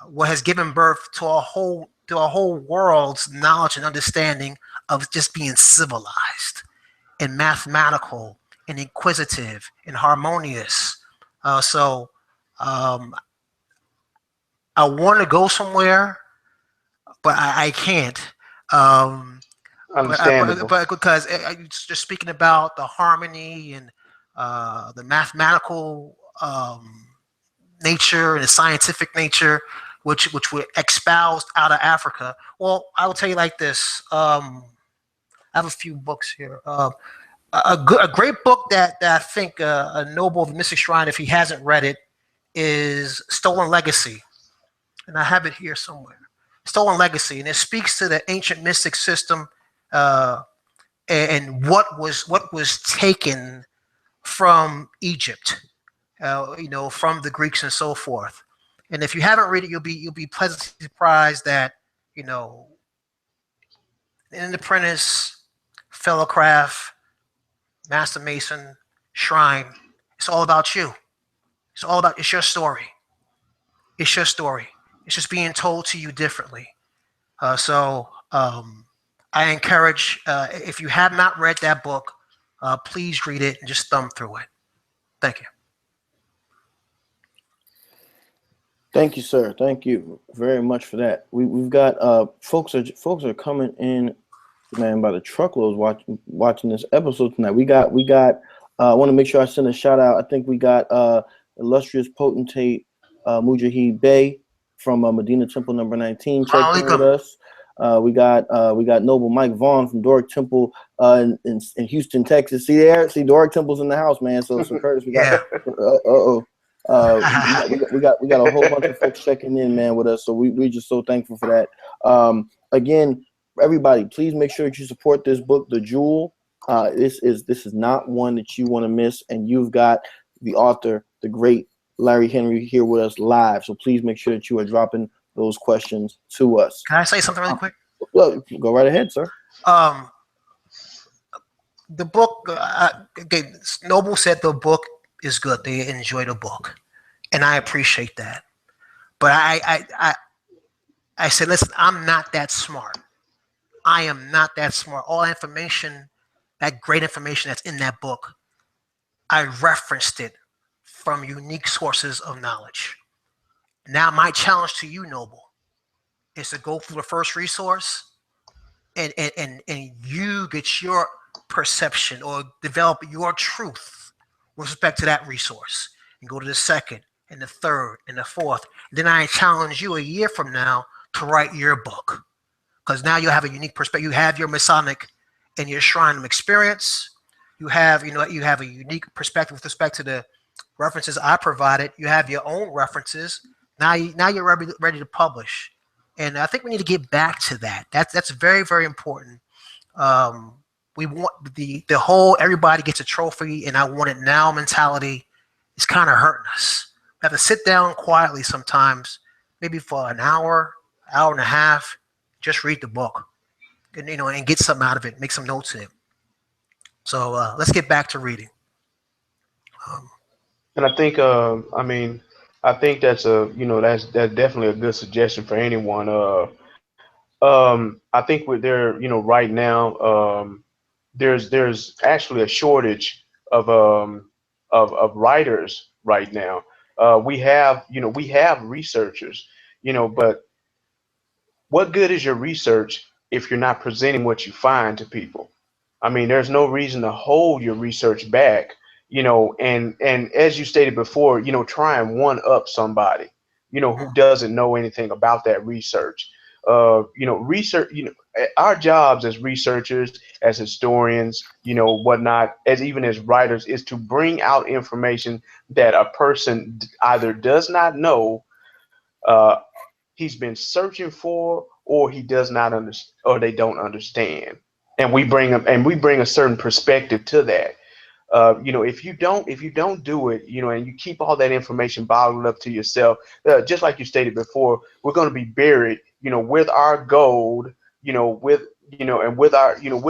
[SPEAKER 3] what has given birth to a whole world's knowledge and understanding of just being civilized and mathematical and inquisitive and harmonious. So um, I want to go somewhere, but I can't. Um,
[SPEAKER 2] Understandable.
[SPEAKER 3] but because just speaking about the harmony and the mathematical nature and the scientific nature, which were espoused out of Africa. Well, I will tell you like this. I have a few books here. A great book that I think a noble of the Mystic Shrine, if he hasn't read it, is Stolen Legacy, and I have it here somewhere. Stolen Legacy, and it speaks to the ancient mystic system uh, and what was taken from Egypt, from the Greeks and so forth. And if you haven't read it, you'll be pleasantly surprised that you know, in the apprentice, fellow craft, master mason, shrine, it's all about you. It's your story. It's your story. It's just being told to you differently. So I encourage, if you have not read that book, please read it and just thumb through it. Thank you.
[SPEAKER 1] Thank you, sir. Thank you very much for that. We've got folks are coming in, man, by the truckloads watching this episode tonight. We got. I want to make sure I send a shout out. I think we got illustrious potentate Mujahid Bey from Medina Temple number 19 checked in with
[SPEAKER 3] Alaikum.
[SPEAKER 1] us. We got Noble Mike Vaughn from Doric Temple in Houston, Texas. See Doric Temple's in the house, man. So Curtis, we got
[SPEAKER 3] Yeah.
[SPEAKER 1] oh. We got a whole bunch of folks checking in, man, with us. So we're just so thankful for that. Again, everybody, please make sure that you support this book, The Jewel. This is not one that you want to miss, and you've got the author, the great Larry Henry, here with us live. So please make sure that you are dropping those questions to us.
[SPEAKER 3] Can I say something really quick?
[SPEAKER 1] Well, go right ahead, sir.
[SPEAKER 3] Um, the book, again, Noble said the book is good. They enjoy the book, and I appreciate that. But I said, listen, I'm not that smart. I am not that smart. All information, that great information that's in that book, I referenced it from unique sources of knowledge. Now, my challenge to you, Noble, is to go through the first resource and you get your perception or develop your truth with respect to that resource, and go to the second and the third and the fourth. Then I challenge you a year from now to write your book, because now you have a unique perspective. You have your Masonic and your shrine experience. You have a unique perspective with respect to the references I provided. You have your own references. Now you're ready to publish, and I think we need to get back to that. That's very, very important. We want the whole everybody gets a trophy and I want it now mentality is kind of hurting us. We have to sit down quietly sometimes maybe for an hour, hour and a half, just read the book, and and get something out of it, make some notes in it. So let's get back to reading. Um,
[SPEAKER 2] And I think, I mean, I think that's that's definitely a good suggestion for anyone. I think with there, right now, there's actually a shortage of writers right now. We have researchers, but what good is your research if you're not presenting what you find to people? I mean, there's no reason to hold your research back, and as you stated before, try and one up somebody, who doesn't know anything about that research. Research, our jobs as researchers, as historians, whatnot, as even as writers, is to bring out information that a person either does not know, uh, he's been searching for, or he does not understand, or they don't understand, and we bring a certain perspective to that. If you don't do it, and you keep all that information bottled up to yourself, just like you stated before, we're going to be buried, with our gold, and with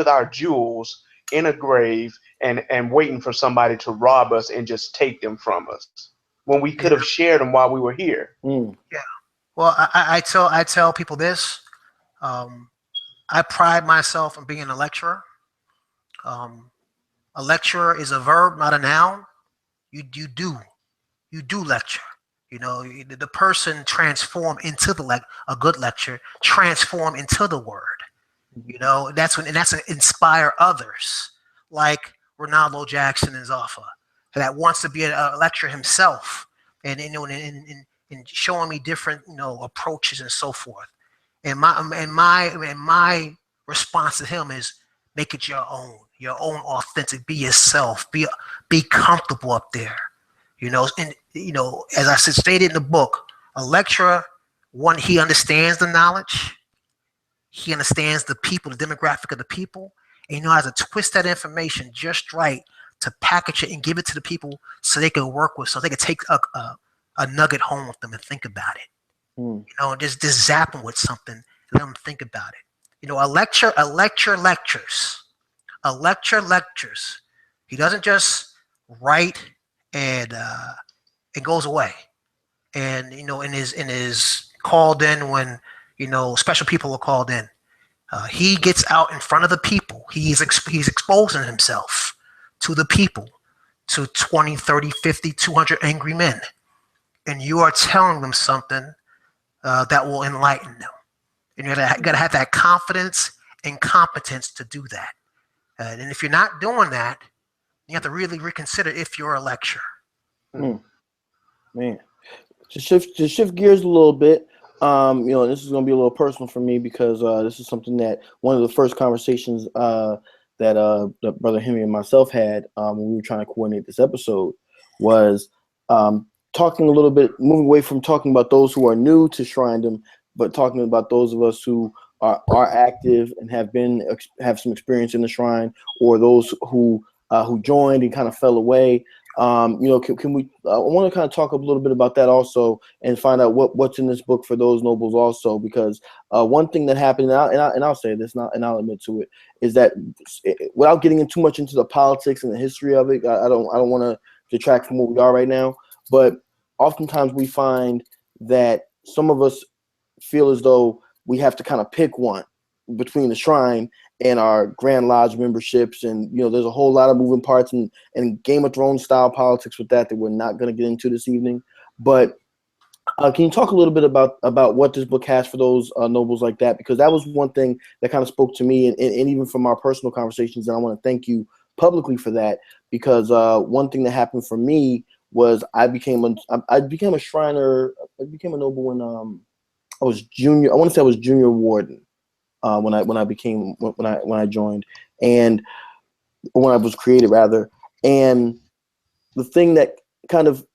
[SPEAKER 2] our jewels in a grave, and waiting for somebody to rob us and just take them from us when we could
[SPEAKER 3] yeah,
[SPEAKER 2] have shared them while we were here.
[SPEAKER 1] Mm.
[SPEAKER 3] yeah. Well, I tell people this. Um, I pride myself on being a lecturer. Um, a lecturer is a verb, not a noun. You do lecture. The person transform into a good lecture, transform into the word. That's to inspire others, like Ronaldo Jackson in Zaffa, that wants to be a lecturer himself, and showing me different approaches and so forth. And my response to him is make it your own authentic. Be yourself. Be comfortable up there. And as I said, stated in the book, a lecturer, one, he understands the knowledge, he understands the people, the demographic of the people, and he knows how to twist that information just right to package it and give it to the people so they can work with, so they can take a nugget home with them and think about it.
[SPEAKER 1] Mm.
[SPEAKER 3] Just zap them with something and let them think about it. A lecture lectures. He doesn't just write and it goes away. And in his called in when special people are called in. He gets out in front of the people. He's exposing himself to the people, to 20, 30, 50, 200 angry men. And you are telling them something that will enlighten them. And you gotta have that confidence and competence to do that. And if you're not doing that, you have to really reconsider if you're a lecturer.
[SPEAKER 1] Mm. Man, to shift gears a little bit. This is going to be a little personal for me because this is something that one of the first conversations that Brother Henry and myself had when we were trying to coordinate this episode was talking a little bit, moving away from talking about those who are new to Shrindom, but talking about those of us who are active and have some experience in the shrine, or those who joined and kind of fell away. Can we? I want to kind of talk a little bit about that also, and find out what's in this book for those nobles also. Because one thing that happened, and I'll say this, and I'll admit to it, is that without getting in too much into the politics and the history of it, I don't want to detract from what we are right now. But oftentimes we find that some of us feel as though we have to kind of pick one between the shrine and our Grand Lodge memberships, and there's a whole lot of moving parts and Game of Thrones style politics with that we're not going to get into this evening. But can you talk a little bit about what this book has for those nobles like that? Because that was one thing that kind of spoke to me, and even from our personal conversations, and I want to thank you publicly for that, because one thing that happened for me was I became a Shriner. I became a noble when I was junior. I want to say I was junior warden when I joined, and when I was created rather. And the thing that kind of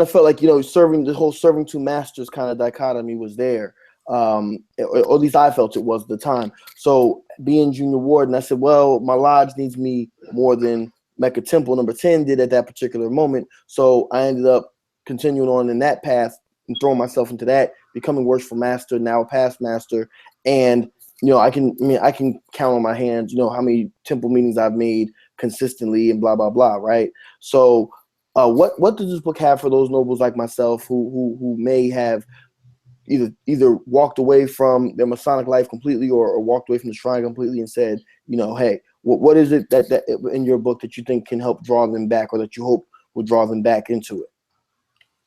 [SPEAKER 1] felt like serving the whole serving two masters kind of dichotomy was there. Or at least I felt it was at the time. So being junior warden, I said, well, my lodge needs me more than Mecca Temple number 10 did at that particular moment. So I ended up continuing on in that path and throwing myself into that becoming worshipful master, now a past master, and I can count on my hands, how many temple meetings I've made consistently and blah blah blah, right? So, what does this book have for those nobles like myself who may have either walked away from their Masonic life completely or walked away from the shrine completely and said, hey, what is it that in your book that you think can help draw them back, or that you hope will draw them back into it?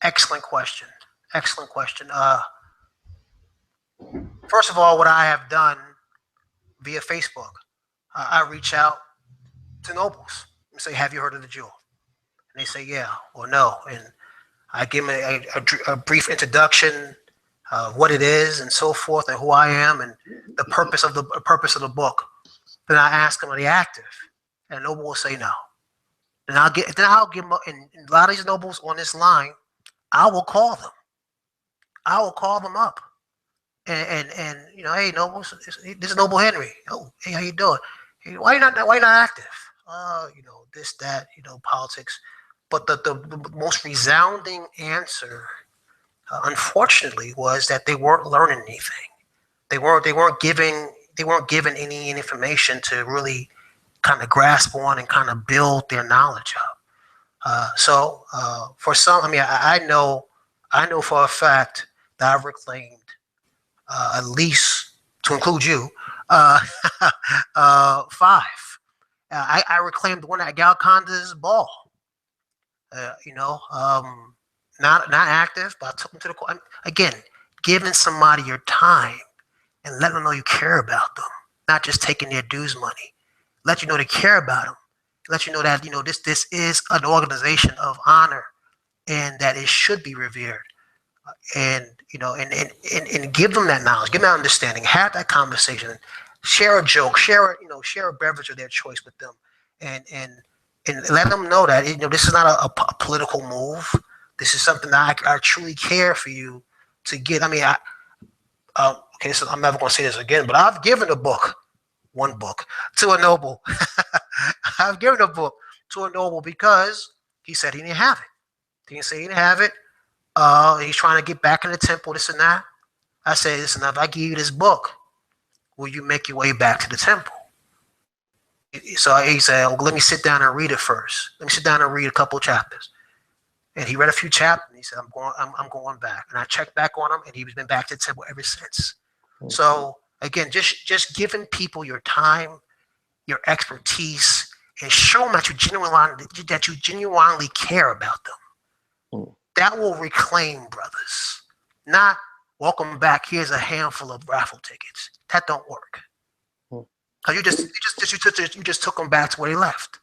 [SPEAKER 3] Excellent question. Excellent question. First of all, what I have done via Facebook, I reach out to nobles and say, "Have you heard of the jewel?" And they say, "Yeah" or "No," and I give them a brief introduction of what it is and so forth, and who I am, and the purpose of the book. Then I ask them, "Are they active?" And a noble will say no. Then I'll give them, and a lot of these nobles on this line, I will call them. I will call them up, and hey, nobles, this is Noble Henry. Oh, hey, how you doing? Hey, why you not active? This, that, politics. But the most resounding answer, unfortunately, was that they weren't learning anything. They weren't given any information to really kind of grasp on and kind of build their knowledge up. So for some, I know for a fact that I've reclaimed at least, to include you, uh, 5. I reclaimed the one at Galconda's ball. Not active, but I took them to the again, giving somebody your time and letting them know you care about them, not just taking their dues money. Let you know they care about them. Let you know that this is an organization of honor and that it should be revered. And and give them that knowledge, give them that understanding, have that conversation, share a joke, share a beverage of their choice with them, and let them know that this is not a political move. This is something that I truly care for you to get. Okay, so I'm never going to say this again, but I've given one book to a noble. I've given a book to a noble because he said he didn't have it. He didn't say he didn't have it. He's trying to get back in the temple, this and that. I said, listen, if I give you this book, will you make your way back to the temple? So he said, well, let me sit down and read it first. Let me sit down and read a couple of chapters. And he read a few chapters, and he said, I'm going back. And I checked back on him, and he's been back to the temple ever since. Okay. So again, just giving people your time, your expertise, and show them that you genuinely care about them. That will reclaim brothers. Not welcome back. Here's a handful of raffle tickets. That don't work. Cause you just took them back to where they left.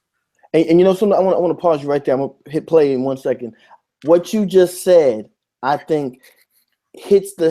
[SPEAKER 1] And something I want to pause you right there. I'm gonna hit play in 1 second. What you just said, I think, hits the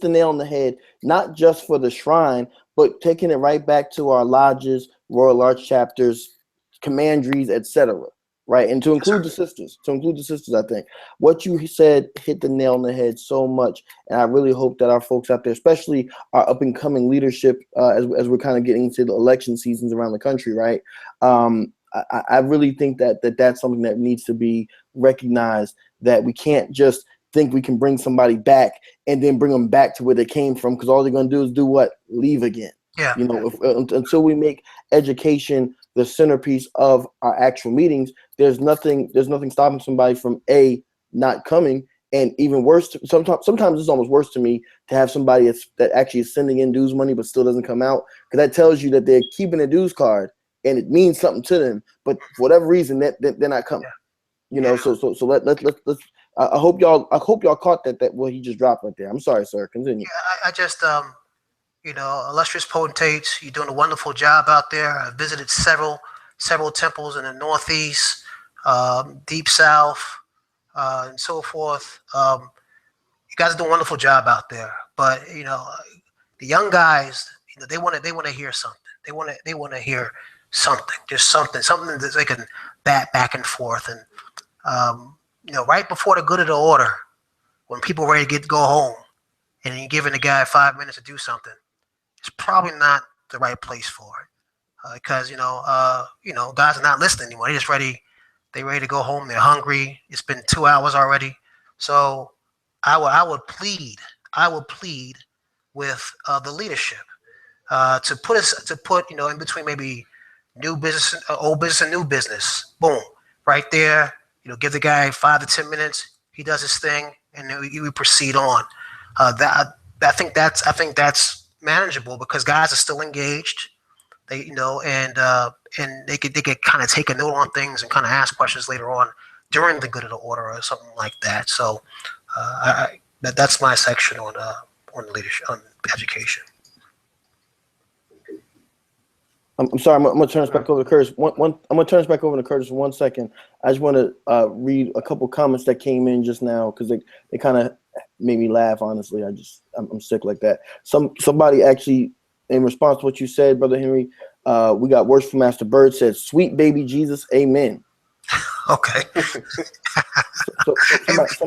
[SPEAKER 1] nail on the head. Not just for the shrine, but taking it right back to our lodges, Royal Arch chapters, commanderies, etc. Right, and to include the sisters, I think what you said hit the nail on the head so much, and I really hope that our folks out there, especially our up and coming leadership, as we're kind of getting into the election seasons around the country, right? I really think that's something that needs to be recognized. That we can't just think we can bring somebody back and then bring them back to where they came from, because all they're going to do is do what? Leave again.
[SPEAKER 3] Yeah.
[SPEAKER 1] Until we make education the centerpiece of our actual meetings, there's nothing stopping somebody from not coming, and even worse. Sometimes it's almost worse to me to have somebody that actually is sending in dues money but still doesn't come out, because that tells you that they're keeping a dues card and it means something to them, but for whatever reason that they're not coming. So let's. I hope y'all caught that what he just dropped right there. I'm sorry, sir. Continue.
[SPEAKER 3] Yeah, I just illustrious potentates, you're doing a wonderful job out there. I visited several temples in the Northeast, Deep South, and so forth. You guys are doing a wonderful job out there. But the young guys, they want to hear something. They want to hear something, just something that they can bat back and forth. And right before the good of the order, when people are ready to go home, and you're giving the guy 5 minutes to do something, it's probably not the right place for it, because guys are not listening anymore. They're just ready. They're ready to go home. They're hungry. It's been 2 hours already. So I would plead I would plead with the leadership to put in between maybe new business, old business, and new business. Boom, right there. Give the guy 5 to 10 minutes. He does his thing, and then we proceed on. That I think that's manageable because guys are still engaged. They and they could kind of take a note on things and kind of ask questions later on during the good of the order or something like that. So that's my section on leadership, on education.
[SPEAKER 1] I'm sorry. I'm gonna turn this back over to Curtis. I'm gonna turn this back over to Curtis for 1 second. I just want to read a couple comments that came in just now because they kind of made me laugh. Honestly, I'm sick like that. Somebody actually, in response to what you said, Brother Henry, we got words from Master Bird said, "Sweet baby Jesus, Amen."
[SPEAKER 3] Okay.
[SPEAKER 1] So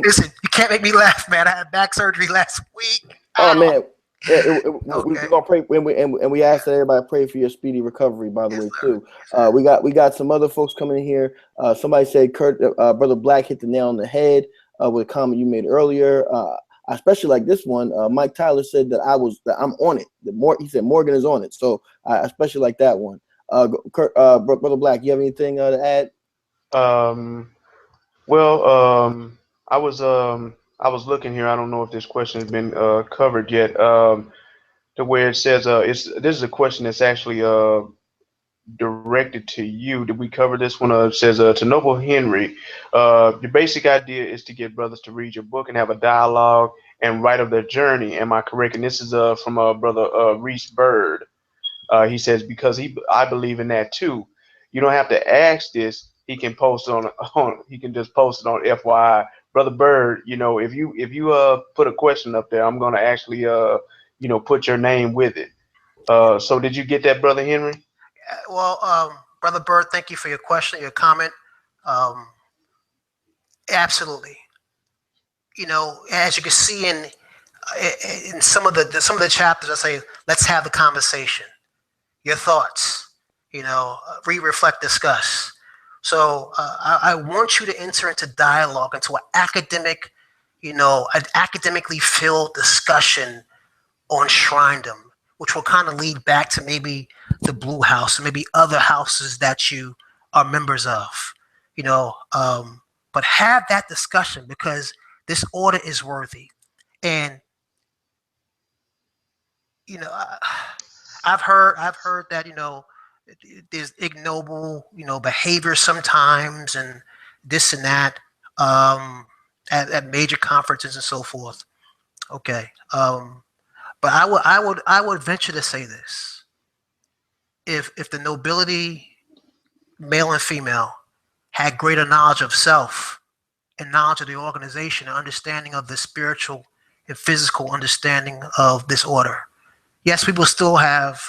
[SPEAKER 3] listen, you can't make me laugh, man. I had back surgery last week.
[SPEAKER 1] Oh man. Yeah, we're
[SPEAKER 3] Okay.
[SPEAKER 1] gonna pray and we ask that everybody pray for your speedy recovery. By the
[SPEAKER 3] Yes,
[SPEAKER 1] way,
[SPEAKER 3] sir.
[SPEAKER 1] too, we got some other folks coming in here. Somebody said Brother Black hit the nail on the head with a comment you made earlier. I especially like this one. Mike Tyler said that I'm on it. He said Morgan is on it, so I especially like that one. Brother Black, you have anything to add?
[SPEAKER 2] Um, well, I was looking here. I don't know if this question has been covered yet. To where it says this is a question that's actually directed to you. Did we cover this one? It says to Noble Henry, the basic idea is to get brothers to read your book and have a dialogue and write of their journey. Am I correct? And this is from brother Reese Bird. He says because I believe in that too. You don't have to ask this. He can post on he can just post it on FYI. Brother Bird, if you put a question up there, I'm gonna actually put your name with it. So did you get that, Brother Henry?
[SPEAKER 3] Well, Brother Bird, thank you for your question, your comment. Um, Absolutely. As you can see in some of the chapters, I say, let's have the conversation. Your thoughts. Read, reflect, discuss. So I want you to enter into dialogue, into an academically filled discussion on Shrindom, which will kind of lead back to maybe the Blue House and maybe other houses that you are members of. You know, um, but have that discussion because this order is worthy. And you know, I, I've heard that there's ignoble behavior sometimes and this and that um, at major conferences and so forth. Okay. But I would venture to say this: if the nobility, male and female, had greater knowledge of self and knowledge of the organization and understanding of the spiritual and physical understanding of this order, yes, we will still have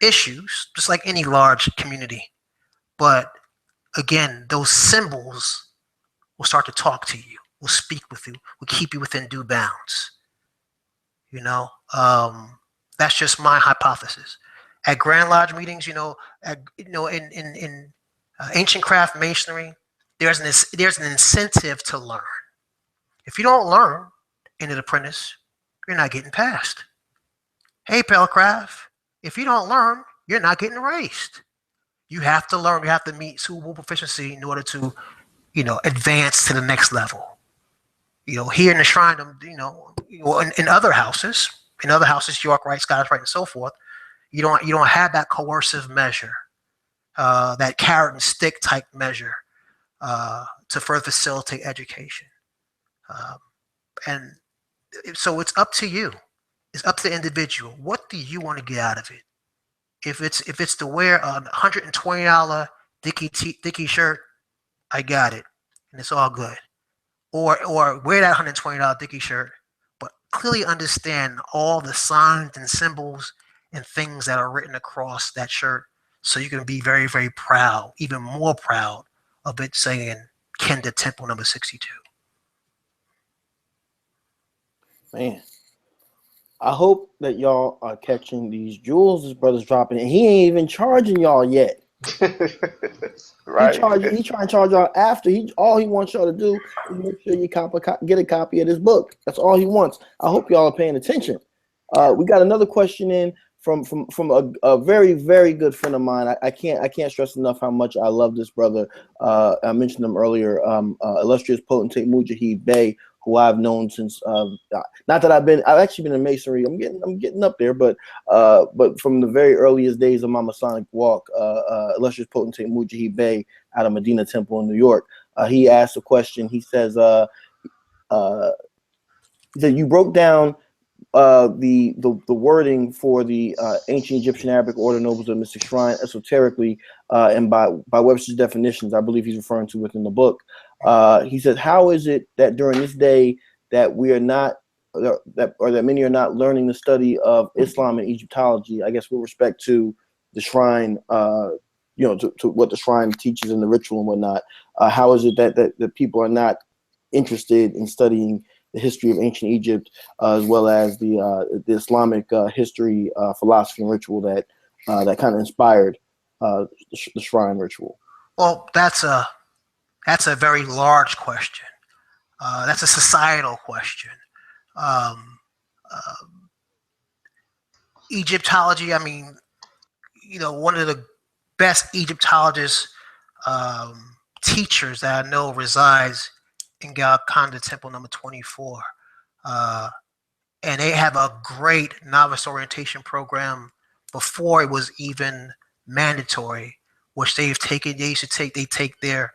[SPEAKER 3] issues, just like any large community. But again, those symbols will start to talk to you, will speak with you, will keep you within due bounds. You know, that's just my hypothesis. At Grand Lodge meetings, in ancient craft masonry, there's an incentive to learn. If you don't learn in an apprentice, you're not getting passed. Hey, Pelcraft, if you don't learn, you're not getting raised. You have to learn. You have to meet suitable proficiency in order to, advance to the next level. Here in the shrine, in other houses, York Rite, Scottish Rite, and so forth, you don't have that coercive measure, that carrot and stick type measure to further facilitate education. Um, and so it's up to you. It's up to the individual. What do you want to get out of it? If it's to wear a $120 Dickie shirt, I got it, and it's all good. Or wear that $120 Dickie shirt, but clearly understand all the signs and symbols and things that are written across that shirt, so you can be very, very proud, even more proud of it saying Kenda Temple number 62.
[SPEAKER 1] Man, I hope that y'all are catching these jewels this brother's dropping, and he ain't even charging y'all yet.
[SPEAKER 2] Right.
[SPEAKER 1] He trying to charge y'all after. All he wants y'all to do is make sure you get a copy of this book. That's all he wants. I hope y'all are paying attention. We got another question in from a very, very good friend of mine. I can't stress enough how much I love this brother. I mentioned him earlier. Illustrious potentate Mujahid Bey, who I've known since not that I've actually been in masonry. I'm getting up there, but from the very earliest days of my Masonic walk, Illustrious potentate Mujahid Bey out of Medina Temple in New York, he asked a question. He says, you broke down the wording for the ancient Egyptian Arabic order nobles of the mystic shrine esoterically, and by Webster's definitions, I believe he's referring to within the book. He says, how is it that during this day that we are not that many are not learning the study of Islam and Egyptology, I guess with respect to the shrine, to what the shrine teaches in the ritual and whatnot. How is it that people are not interested in studying the history of ancient Egypt, as well as the Islamic history, philosophy, and ritual that kind of inspired the shrine ritual?
[SPEAKER 3] Well, that's a very large question. That's a societal question. Um, uh, Egyptology. I mean, one of the best Egyptologist teachers that I know resides in Golconda Temple number 24. Uh, and they have a great novice orientation program before it was even mandatory, which they take their,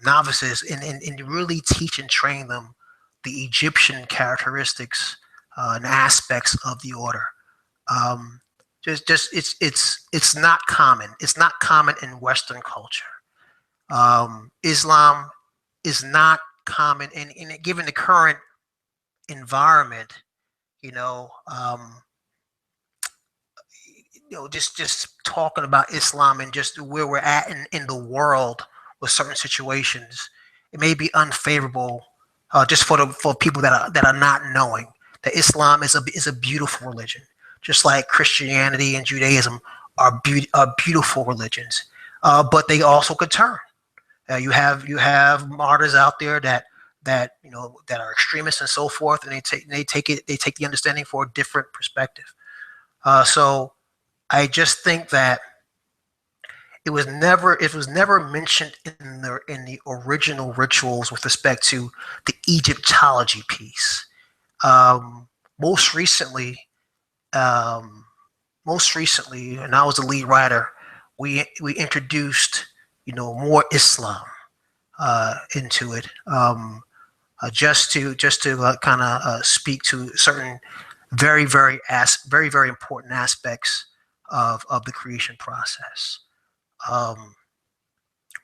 [SPEAKER 3] novices and really teach and train them the Egyptian characteristics and aspects of the order. Um, just it's not common. It's not common in Western culture. Islam is not common in given the current environment. You know, um, just talking about Islam and just where we're at in the world with certain situations, it may be unfavorable just for people that are not knowing that Islam is a beautiful religion, just like Christianity and Judaism are beautiful religions, but they also could turn. You have martyrs out there that are extremists and so forth, and they take the understanding for a different perspective. So I just think that it was never mentioned in the original rituals with respect to the Egyptology piece. Um, most recently, um, and I was the lead writer, we introduced more Islam into it, just to kind of speak to certain very very important aspects of the creation process. Um,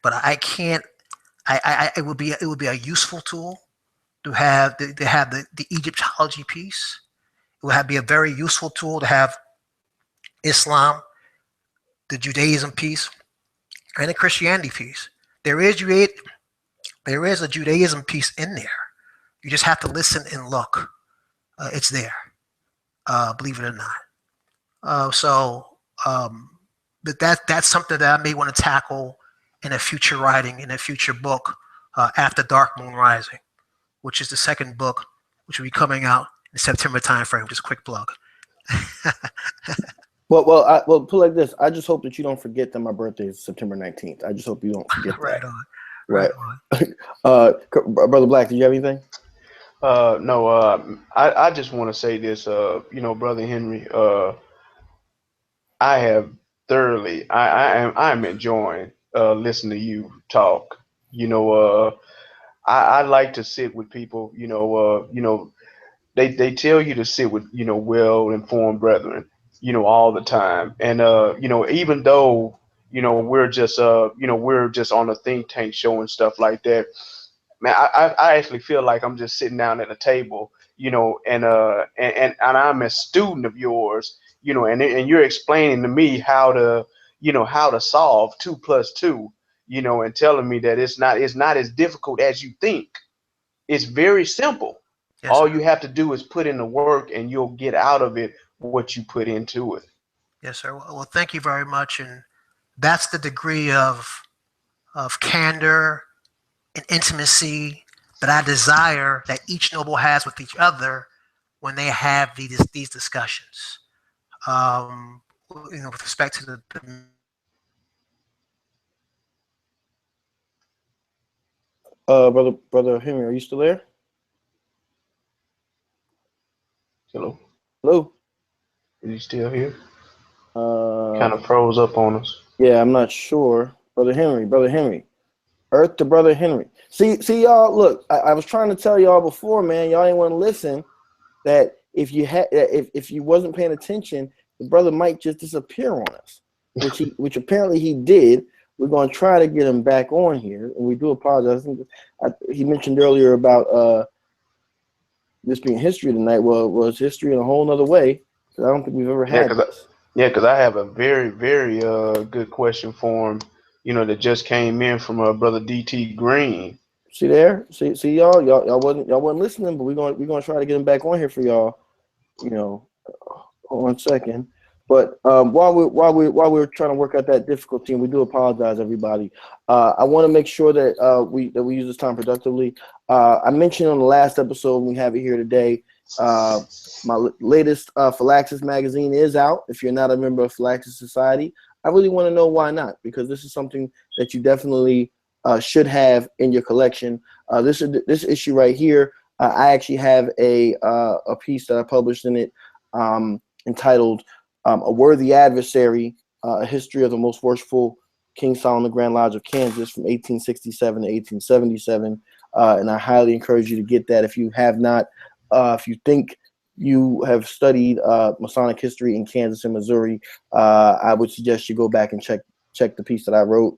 [SPEAKER 3] but I can't. It would be a useful tool to have the Egyptology piece. It would be a very useful tool to have Islam, the Judaism piece, and the Christianity piece. There is there is a Judaism piece in there. You just have to listen and look. It's there, believe it or not. So, but that's something that I may want to tackle in a future writing, in a future book, after Dark Moon Rising, which is the second book, which will be coming out in September timeframe. Just quick plug.
[SPEAKER 1] Well, put it like this. I just hope that you don't forget that my birthday is September 19th. I just hope you don't forget
[SPEAKER 3] Right
[SPEAKER 1] that.
[SPEAKER 3] on.
[SPEAKER 1] Right.
[SPEAKER 3] Right on.
[SPEAKER 1] Brother Black, did you have anything?
[SPEAKER 2] No, I just want to say this, Brother Henry, I have thoroughly, I'm enjoying listening to you talk. You know, I like to sit with people. They tell you to sit with well informed brethren. All the time, and even though we're just on a think tank show and stuff like that, man, I actually feel like I'm just sitting down at a table, and I'm a student of yours, and you're explaining to me how to solve 2 plus 2, and telling me that it's not as difficult as you think. It's very simple.
[SPEAKER 3] Yes,
[SPEAKER 2] All
[SPEAKER 3] sir.
[SPEAKER 2] you have to do is put in the work, and you'll get out of it what you put into it.
[SPEAKER 3] Yes, sir. Well, thank you very much, and That's the degree of candor and intimacy that I desire that each noble has with each other when they have these discussions. Um, with respect to the
[SPEAKER 1] Brother Henry, are you still there?
[SPEAKER 2] Hello,
[SPEAKER 1] Hello.
[SPEAKER 2] is he still here?
[SPEAKER 1] Uh,
[SPEAKER 2] Kind of froze up on us.
[SPEAKER 1] yeah, I'm not sure. Brother Henry, Earth to Brother Henry. See, y'all. Look, I was trying to tell y'all before, man. Y'all ain't want to listen. That if you wasn't paying attention, the brother might just disappear on us, which apparently he did. We're going to try to get him back on here, and we do apologize. He mentioned earlier about this being history tonight. Well, it was history in a whole other way. I don't think we've ever
[SPEAKER 2] Yeah,
[SPEAKER 1] had this.
[SPEAKER 2] because I have a very, very good question for him. That just came in from brother DT Green.
[SPEAKER 1] See there, see y'all wasn't listening, but we're gonna try to get him back on here for y'all. You know, one second. But while we're trying to work out that difficulty, and we do apologize, everybody. I want to make sure that we use this time productively. I mentioned on the last episode, and we have it here today. My latest Philaxis magazine is out. If you're not a member of Philaxis Society, I really want to know why not, because this is something that you definitely should have in your collection. This issue right here, I actually have a piece that I published in it, entitled "A Worthy Adversary: A History of the Most Worshipful King Solomon Grand Lodge of Kansas from 1867 to 1877." And I highly encourage you to get that if you have not. If you think you have studied Masonic history in Kansas and Missouri, I would suggest you go back and check the piece that I wrote.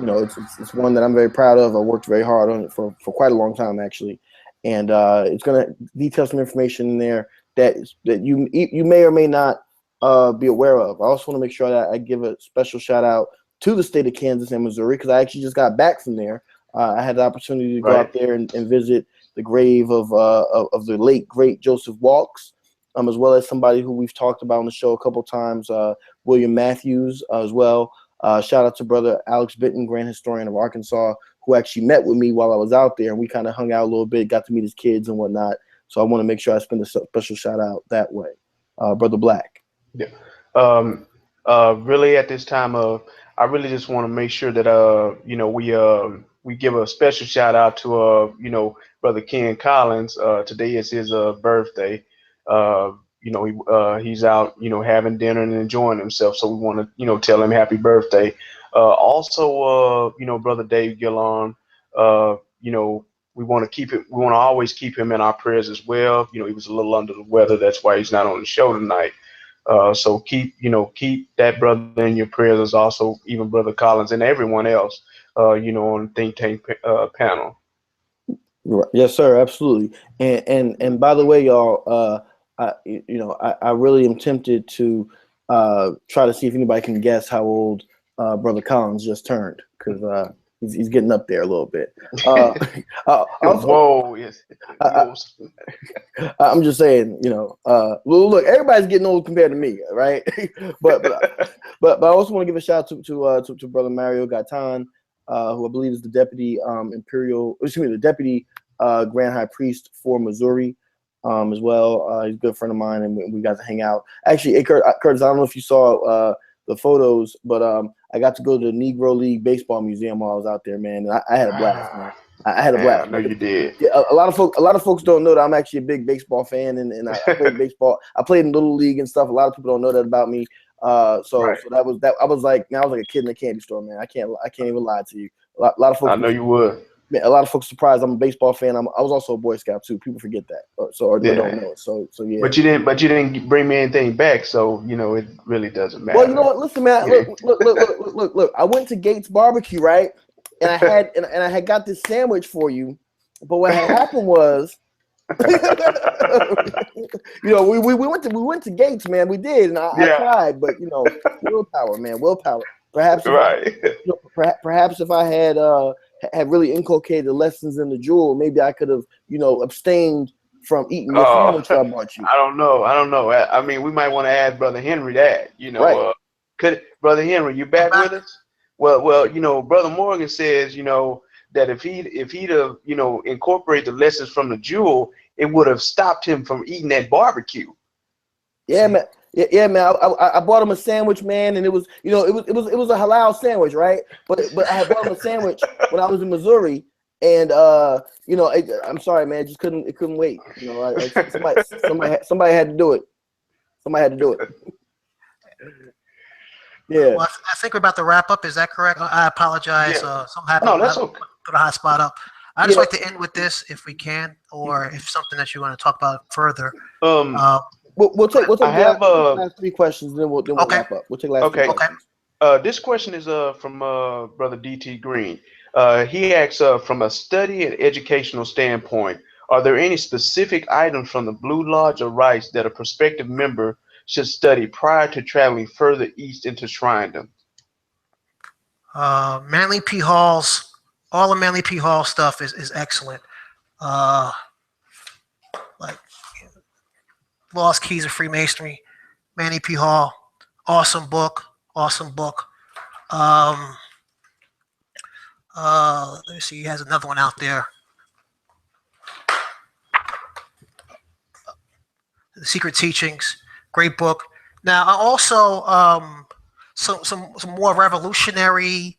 [SPEAKER 1] It's one that I'm very proud of. I worked very hard on it for quite a long time, actually, and it's going to detail some information in there that you may or may not be aware of. I also want to make sure that I give a special shout out to the state of Kansas and Missouri, because I actually just got back from there. I had the opportunity to go
[SPEAKER 2] Right.
[SPEAKER 1] out there and visit the grave of the late great Joseph Walks, as well as somebody who we've talked about on the show a couple times, William Matthews, as well. Shout out to brother Alex Benton, Grand Historian of Arkansas, who actually met with me while I was out there, and we kind of hung out a little bit, got to meet his kids and whatnot. So I want to make sure I spend a special shout out that way. Brother Black.
[SPEAKER 2] Yeah. Really at this time I really just want to make sure that we give a special shout out to brother Ken Collins. Today is his birthday. He's out having dinner and enjoying himself, so we want to tell him happy birthday. Also brother Dave Gillon, we want to always keep him in our prayers as well. He was a little under the weather, that's why he's not on the show tonight. So keep that brother in your prayers, as also even brother Collins and everyone else, on the think tank panel.
[SPEAKER 1] Yes, sir, absolutely. And by the way, y'all, I really am tempted to try to see if anybody can guess how old Brother Collins just turned, because he's getting up there a little bit. Also,
[SPEAKER 2] Whoa, yes.
[SPEAKER 1] I, I'm just saying, well, look, everybody's getting old compared to me, right? but, but I also want to give a shout out to Brother Mario Gatan, who I believe is the deputy the deputy Grand High Priest for Missouri, as well. He's a good friend of mine, and we got to hang out. Actually, hey, Curtis, I don't know if you saw the photos, but I got to go to the Negro League Baseball Museum while I was out there, man. And I had a blast, man. I had a blast.
[SPEAKER 2] I know you did.
[SPEAKER 1] Yeah, a lot of folks don't know that I'm actually a big baseball fan, and I played baseball. I played in little league and stuff. A lot of people don't know that about me. So that was that. I was like a kid in a candy store, man. I can't even lie to you. A lot of folks.
[SPEAKER 2] I know you would.
[SPEAKER 1] Man, a lot of folks surprised I'm a baseball fan. I was also a Boy Scout too. People forget that, or don't know it. So yeah.
[SPEAKER 2] But you didn't bring me anything back, so it really doesn't matter.
[SPEAKER 1] Well, you know what? Listen, man. Look. I went to Gates Barbecue, right? And I had got this sandwich for you, but what had happened was, we went to Gates, man. We did, and I tried, but willpower, man, willpower. Perhaps, perhaps if I had really inculcated the lessons in the jewel, maybe I could have, abstained from eating your sandwich I bought you.
[SPEAKER 2] I don't know. I mean, we might want to add Brother Henry that,
[SPEAKER 1] Right.
[SPEAKER 2] Could Brother Henry, you
[SPEAKER 3] I'm
[SPEAKER 2] back
[SPEAKER 3] back.
[SPEAKER 2] with us? Well, Brother Morgan says, that if he'd have, incorporated the lessons from the jewel, it would have stopped him from eating that barbecue.
[SPEAKER 1] Yeah,
[SPEAKER 3] See,
[SPEAKER 1] man. Yeah, man. I bought him a sandwich, man, and it was it was a halal sandwich, right? But I had bought him a sandwich when I was in Missouri, and I'm sorry, man, it couldn't wait. Somebody had to do it. Somebody had to do it. Yeah.
[SPEAKER 3] well, I think we're about to wrap up. Is that correct? I apologize.
[SPEAKER 2] Yeah.
[SPEAKER 3] Something happened.
[SPEAKER 2] No,
[SPEAKER 3] I
[SPEAKER 2] that's okay.
[SPEAKER 3] put a hot spot up. I just
[SPEAKER 1] Yeah.
[SPEAKER 3] like to end with this, if we can, or if something that you want to talk about further.
[SPEAKER 2] Um,
[SPEAKER 3] Uh,
[SPEAKER 1] We'll take
[SPEAKER 2] I have
[SPEAKER 1] the last three questions, then we'll
[SPEAKER 3] okay,
[SPEAKER 1] wrap up. We'll take the last three
[SPEAKER 2] okay.
[SPEAKER 3] okay.
[SPEAKER 1] questions.
[SPEAKER 2] This question is from Brother DT Green. He asks, from a study and educational standpoint, are there any specific items from the Blue Lodge or Rites that a prospective member should study prior to traveling further east into Shrindom?
[SPEAKER 3] Manly P. Hall's, all the Manly P. Hall stuff is excellent. Uh, like Lost Keys of Freemasonry, Manly P. Hall, awesome book, awesome book. Um, let me see, he has another one out there, The Secret Teachings, great book. Now, I also some more revolutionary.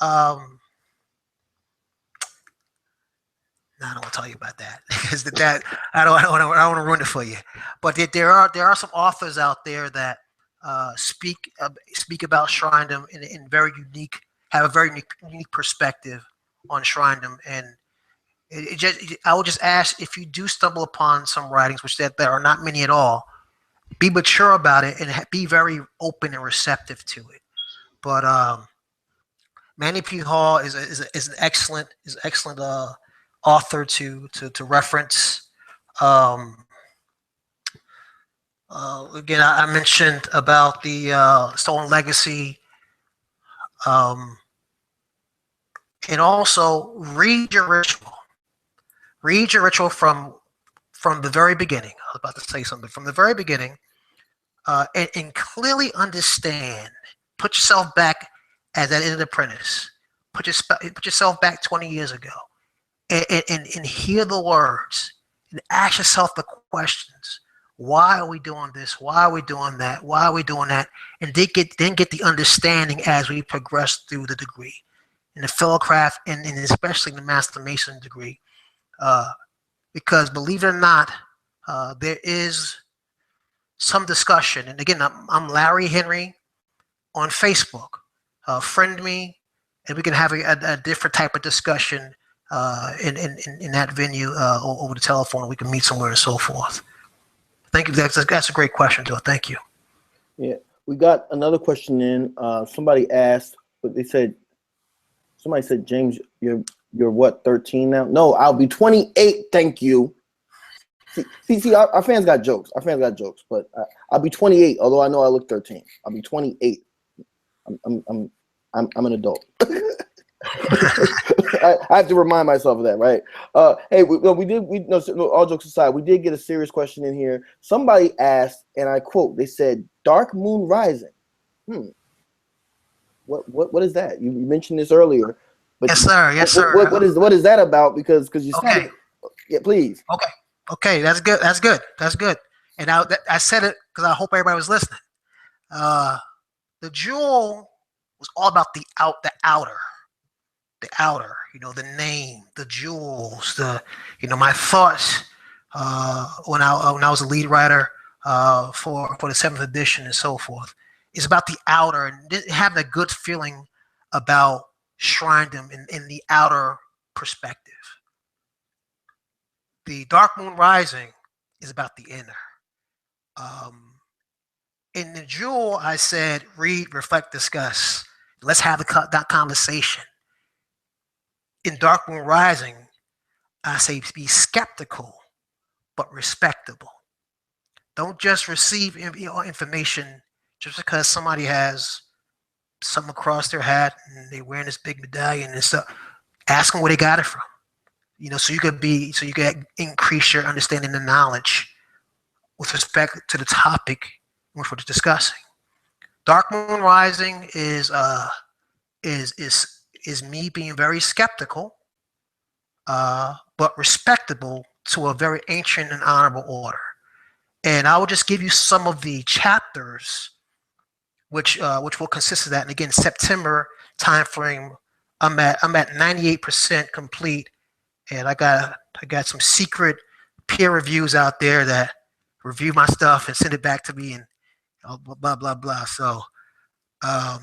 [SPEAKER 3] Um, no, I don't want to tell you about that because that I don't want to ruin it for you. But there are some authors out there that speak about Shrindom in very unique, have a very unique perspective on Shrindom, and I would just ask, if you do stumble upon some writings, which there are not many at all, be mature about it and be very open and receptive to it. But Manny P. Hall is an excellent author to reference. Um, Again, I mentioned about the Stolen Legacy, um, and also read your ritual. Read your ritual from the very beginning. I was about to say something from the very beginning, and clearly understand. Put yourself back as that innocent apprentice. Put yourself back 20 years ago, and hear the words, and ask yourself the questions. Why are we doing this? Why are we doing that? Why are we doing that? And then get the understanding as we progress through the degree, in the fellowcraft, and especially the Master Mason degree. Uh, because believe it or not, there is some discussion. And again, I'm Larry Henry on Facebook. Friend me, and we can have a different type of discussion in that venue over the telephone. We can meet somewhere and so forth. Thank you. That's a great question, Joe. Thank you.
[SPEAKER 1] Yeah, we got another question in. Somebody asked, but somebody said, James, you're what, 13 now? No, I'll be 28. Thank you. See, our fans got jokes. But I'll be 28. Although I know I look 13. I'll be 28. I'm an adult. I have to remind myself of that, right? Hey, all jokes aside, we did get a serious question in here. Somebody asked, and I quote, they said, "Dark Moon Rising." What is that? You mentioned this earlier, but
[SPEAKER 3] Yes, sir. Yes, sir.
[SPEAKER 1] What is that about? Because you said
[SPEAKER 3] Okay.
[SPEAKER 1] it. Yeah, please.
[SPEAKER 3] Okay. That's good. That's good. And I said it because I hope everybody was listening. The jewel was all about the outer. The outer, the name, the jewels, my thoughts when I was a lead writer for the 7th edition and so forth. It's about the outer and having a good feeling about Shrindom in the outer perspective. The Dark Moon Rising is about the inner. In the jewel, I said, read, reflect, discuss. Let's have that conversation. In Dark Moon Rising, I say be skeptical, but respectable. Don't just receive information just because somebody has something across their hat and they're wearing this big medallion and stuff. Ask them where they got it from. So you could increase your understanding and knowledge with respect to the topic which we're discussing. Dark Moon Rising is is me being very skeptical, but respectable to a very ancient and honorable order. And I will just give you some of the chapters, which will consist of that. And again, September time frame, I'm at 98% complete, and I got some secret peer reviews out there that review my stuff and send it back to me and blah blah blah blah. So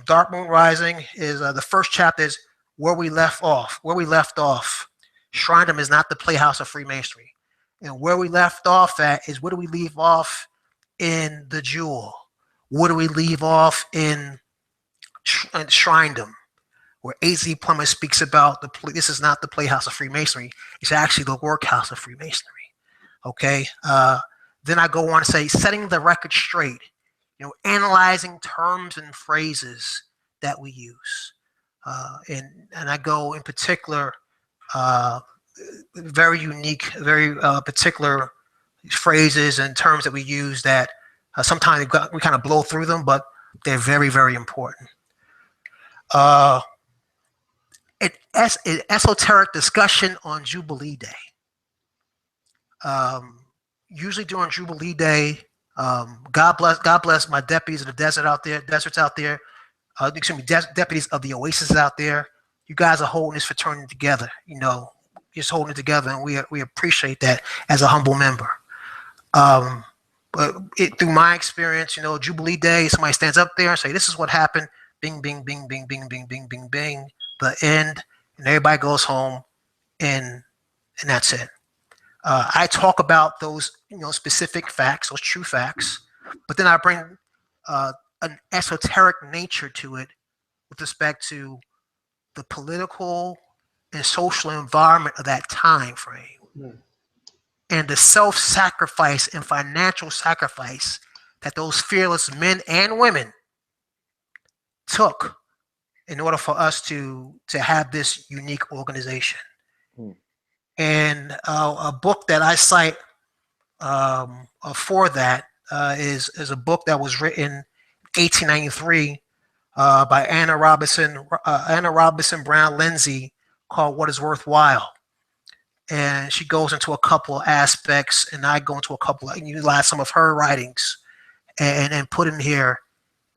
[SPEAKER 3] Dark Moon Rising is the first chapter is where we left off. Where we left off, Shrindom is not the playhouse of Freemasonry, and where we left off at is where do we leave off in the Jewel? Where do we leave off in Shrindom? Where A.Z. Plummer speaks about this is not the playhouse of Freemasonry; it's actually the workhouse of Freemasonry. Okay. Then I go on to say setting the record straight. Analyzing terms and phrases that we use, and I go in particular very unique, very particular phrases and terms that we use that sometimes we kind of blow through them, but they're very, very important. An esoteric discussion on Jubilee Day. Usually during Jubilee Day, God bless my deputies of the deserts out there. Excuse me, deputies of the oasis out there. You guys are holding this fraternity together. Just holding it together, and we appreciate that as a humble member. But through my experience, Jubilee Day, somebody stands up there and say, "This is what happened." Bing, bing, bing, bing, bing, bing, bing, bing, bing. The end, and everybody goes home, and that's it. I talk about those, specific facts, those true facts, but then I bring an esoteric nature to it with respect to the political and social environment of that time frame, and the self-sacrifice and financial sacrifice that those fearless men and women took in order for us to have this unique organization. And a book that I cite for that is a book that was written in 1893 by Anna Robinson Brown Lindsay, called "What Is Worthwhile." And she goes into a couple of aspects, and I go into a couple and utilize some of her writings and put in here.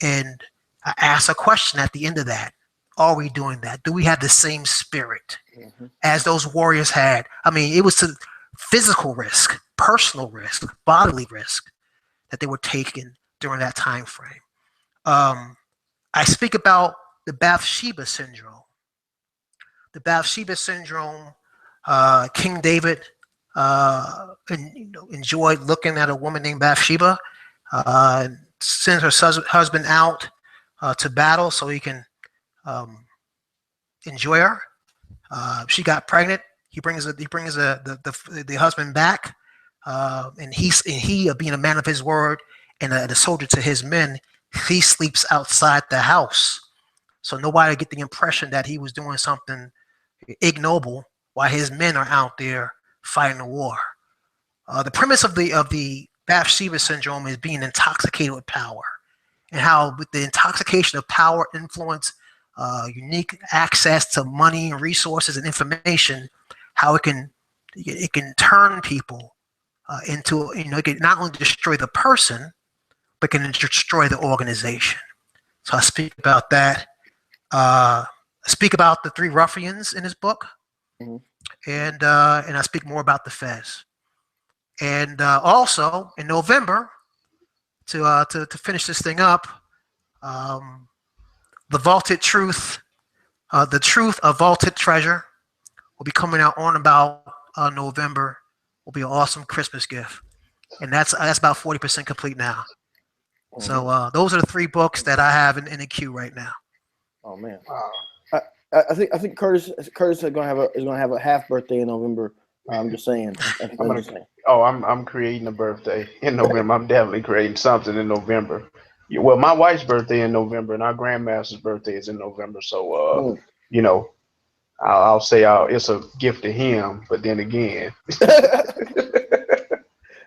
[SPEAKER 3] And I ask a question at the end of that: are we doing that? Do we have the same spirit as those warriors had? I mean, it was physical risk, personal risk, bodily risk that they were taking during that time frame. I speak about the Bathsheba syndrome. The Bathsheba syndrome. King David enjoyed looking at a woman named Bathsheba, sends her husband out to battle so he can enjoy her. She got pregnant. He brings the husband back, and he being a man of his word and a soldier to his men, he sleeps outside the house, so nobody get the impression that he was doing something ignoble while his men are out there fighting the war. The premise of the Bathsheba syndrome is being intoxicated with power, and how with the intoxication of power, influence, unique access to money and resources and information, how it can turn people into, it can not only destroy the person, but can destroy the organization. So I speak about that. I speak about the three ruffians in his book, and I speak more about the Fez. And also in November, to finish this thing up, the Vaulted Truth, the Truth of Vaulted Treasure, will be coming out on about November. Will be an awesome Christmas gift, and that's about 40% complete now. So those are the three books that I have in the queue right now.
[SPEAKER 1] Oh man, I think Curtis is gonna have a half birthday in November. I'm just saying.
[SPEAKER 2] I'm creating a birthday in November. I'm definitely creating something in November. Well, my wife's birthday in November, and our grandmaster's birthday is in November. So, I'll say it's a gift to him. But then again,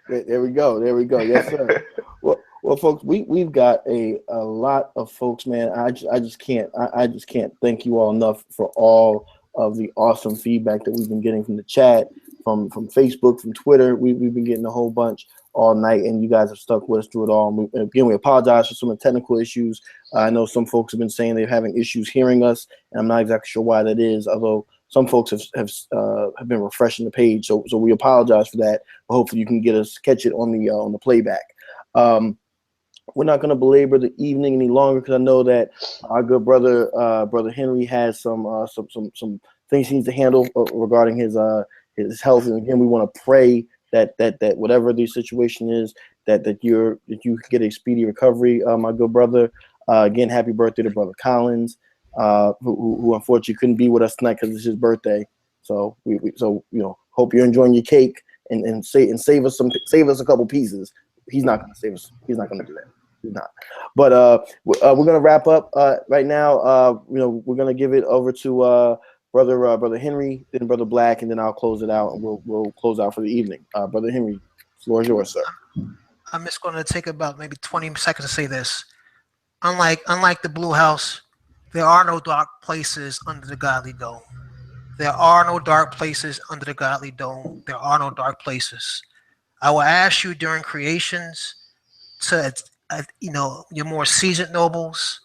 [SPEAKER 1] there we go. Yes, sir. Well, Well, folks, we've got a lot of folks, man. I just can't I just can't thank you all enough for all of the awesome feedback that we've been getting from the chat, from Facebook, from Twitter. We've been getting a whole bunch all night, and you guys have stuck with us through it all. And again, we apologize for some of the technical issues. I know some folks have been saying they're having issues hearing us, and I'm not exactly sure why that is. Although some folks have been refreshing the page, so we apologize for that. But hopefully, you can catch it on the playback. We're not going to belabor the evening any longer because I know that our good brother, brother Henry, has some things he needs to handle regarding his health. And again, we want to pray that whatever the situation is, that you get a speedy recovery, my good brother. Again, happy birthday to Brother Collins, who unfortunately couldn't be with us tonight because it's his birthday. So hope you're enjoying your cake and save us a couple pieces. He's not going to save us. He's not going to do that. He's not. But we're going to wrap up right now. We're going to give it over to brother Henry, then Brother Black, and then I'll close it out, and we'll close out for the evening. Brother Henry, the floor is yours, sir.
[SPEAKER 3] I'm just going to take about maybe 20 seconds to say this. Unlike the Blue House, there are no dark places under the godly dome. There are no dark places under the godly dome. There are no dark places. I will ask you during creations to, your more seasoned nobles,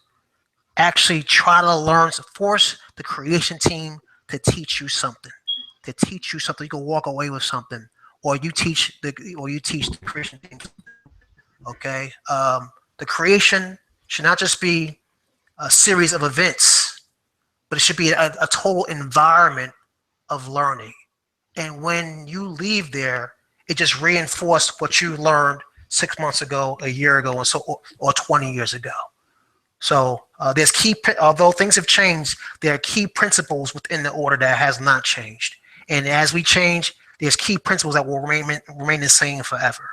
[SPEAKER 3] actually try to learn, force the creation team to teach you something. You can walk away with something, or you teach the creation team. Okay, the creation should not just be a series of events, but it should be a total environment of learning. And when you leave there, it just reinforced what you learned 6 months ago, a year ago, or 20 years ago. So there's although things have changed, there are key principles within the order that has not changed. And as we change, there's key principles that will remain the same forever.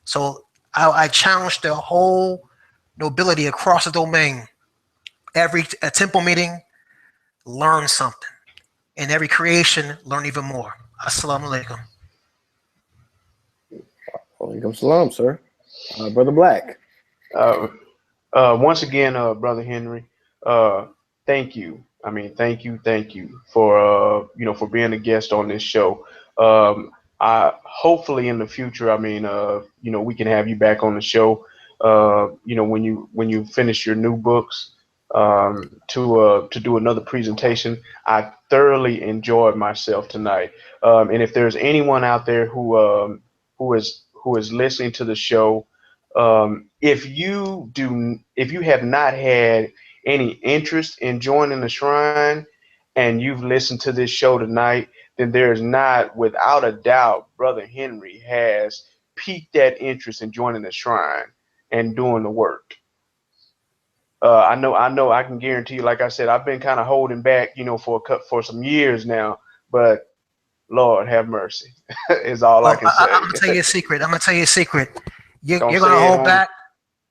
[SPEAKER 3] So I challenge the whole nobility across the domain. Every temple meeting, learn something. In every creation, learn even more. Assalamu alaikum.
[SPEAKER 1] Alaikum salam, sir. Brother Black.
[SPEAKER 2] Once again, Brother Henry, thank you. I mean, thank you for for being a guest on this show. I hopefully in the future, I mean, we can have you back on the show. When you finish your new books, to do another presentation. I thoroughly enjoyed myself tonight. And if there's anyone out there who is listening to the show, if you have not had any interest in joining the shrine and you've listened to this show tonight, then there is not, without a doubt, Brother Henry has piqued that interest in joining the shrine and doing the work. I know, I can guarantee you, like I said, I've been kind of holding back, for some years now, but Lord have mercy is all I
[SPEAKER 3] Well,
[SPEAKER 2] can say.
[SPEAKER 3] I'm gonna tell you a secret. You're
[SPEAKER 2] Don't
[SPEAKER 3] gonna
[SPEAKER 2] say it,
[SPEAKER 3] hold
[SPEAKER 2] homie.
[SPEAKER 3] back.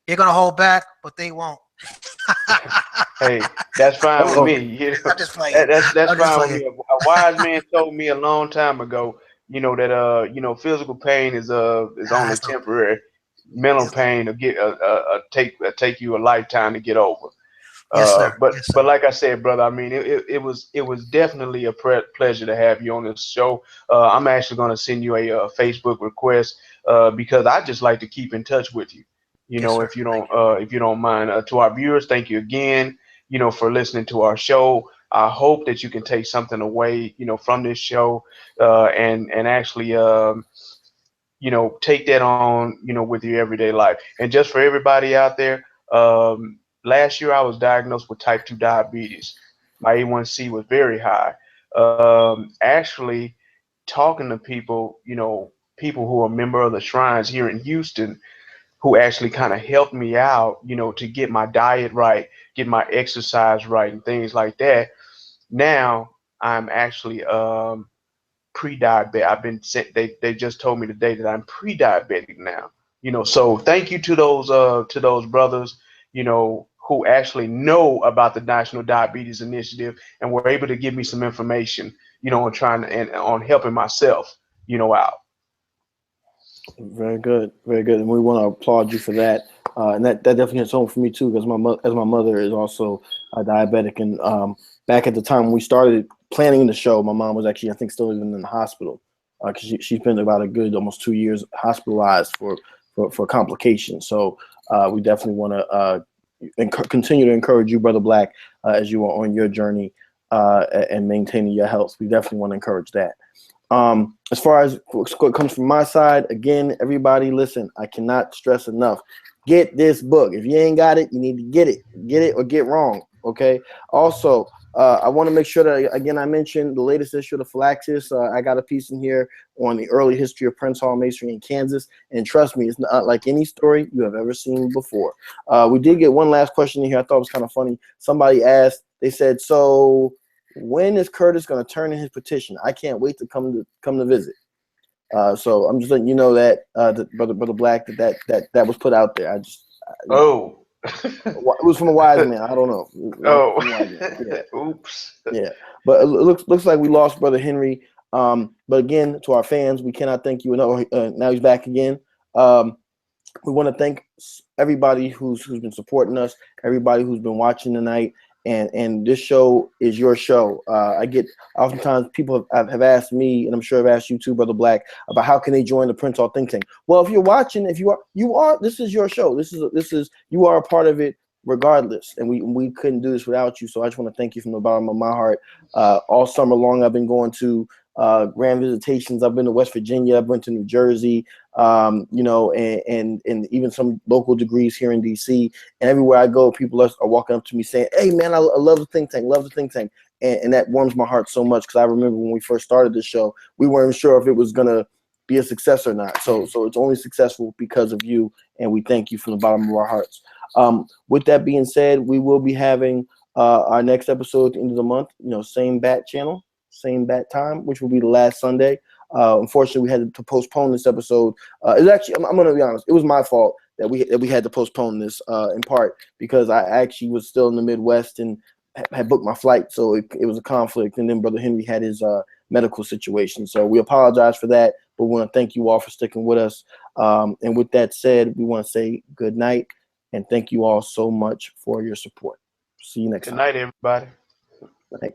[SPEAKER 3] You're gonna hold back, but they won't.
[SPEAKER 2] Hey, that's fine with me.
[SPEAKER 3] I'm just playing.
[SPEAKER 2] That's
[SPEAKER 3] I'm just
[SPEAKER 2] fine with
[SPEAKER 3] playing.
[SPEAKER 2] me. A wise man told me a long time ago, that physical pain is only
[SPEAKER 3] It's no,
[SPEAKER 2] temporary. Mental
[SPEAKER 3] it's no.
[SPEAKER 2] pain will take you a lifetime to get over.
[SPEAKER 3] Yes, sir.
[SPEAKER 2] But
[SPEAKER 3] Yes, sir.
[SPEAKER 2] but like I said, brother, I mean, it was definitely a pleasure to have you on this show. I'm actually going to send you a Facebook request because I just like to keep in touch with you.
[SPEAKER 3] Yes, sir.
[SPEAKER 2] If you don't mind, to our viewers, thank you again. For listening to our show. I hope that you can take something away, from this show, and actually, take that on, with your everyday life. And just for everybody out there, last year I was diagnosed with type 2 diabetes. My A1C was very high. Actually, talking to people, people who are a member of the shrines here in Houston, who actually kind of helped me out, to get my diet right, get my exercise right, and things like that. Now I'm actually pre-diabetic. I've been sent. They just told me today that I'm pre-diabetic now. So thank you to those brothers, who actually know about the National Diabetes Initiative and were able to give me some information, on trying and on helping myself, out.
[SPEAKER 1] Very good, very good, and we want to applaud you for that. And that definitely hits home for me too, because my mother is also diabetic, and back at the time when we started planning the show, my mom was actually, I think, still even in the hospital, because she's been about a good almost 2 years hospitalized for complications. So we definitely want to continue to encourage you, Brother Black, as you are on your journey and maintaining your health. We definitely want to encourage that. As far as what comes from my side, again, everybody listen, I cannot stress enough. Get this book. If you ain't got it, you need to get it. Get it or get wrong. Okay. Also, I want to make sure that, again, I mentioned the latest issue of the Flaxus. I got a piece in here on the early history of Prince Hall Masonry in Kansas. And trust me, it's not like any story you have ever seen before. We did get one last question in here I thought was kind of funny. Somebody asked, they said, so when is Curtis going to turn in his petition? I can't wait to come to visit. So I'm just letting you know that, brother Black, that was put out there.
[SPEAKER 2] Oh.
[SPEAKER 1] It was from a wise man. I don't know.
[SPEAKER 2] Oh.
[SPEAKER 1] Yeah.
[SPEAKER 2] Oops.
[SPEAKER 1] Yeah. But it looks like we lost Brother Henry. But again, to our fans, we cannot thank you enough. Now he's back again. We want to thank everybody who's been supporting us, everybody who's been watching tonight. And this show is your show. I get oftentimes people have asked me, and I'm sure I've asked you too, Brother Black, about how can they join the Prince Hall Think Tank. Well, if you're watching, if you are, this is your show. This is you are a part of it regardless, and we couldn't do this without you. So I just want to thank you from the bottom of my heart. All summer long, I've been going to grand visitations. I've been to West Virginia. I've been to New Jersey. And even some local degrees here in DC. And everywhere I go, people are walking up to me saying, hey, man, I love the think tank, love the think tank. And that warms my heart so much, because I remember when we first started this show, we weren't sure if it was going to be a success or not. So it's only successful because of you, and we thank you from the bottom of our hearts. With that being said, we will be having our next episode at the end of the month, same bat channel, same bat time, which will be the last Sunday. Unfortunately, we had to postpone this episode. It was actually, I'm going to be honest, it was my fault that we had to postpone this in part because I actually was still in the Midwest and had booked my flight, so it was a conflict. And then Brother Henry had his medical situation, so we apologize for that. But we want to thank you all for sticking with us. And with that said, we want to say good night and thank you all so much for your support. See you next time.
[SPEAKER 2] Good night, everybody.
[SPEAKER 1] Good night.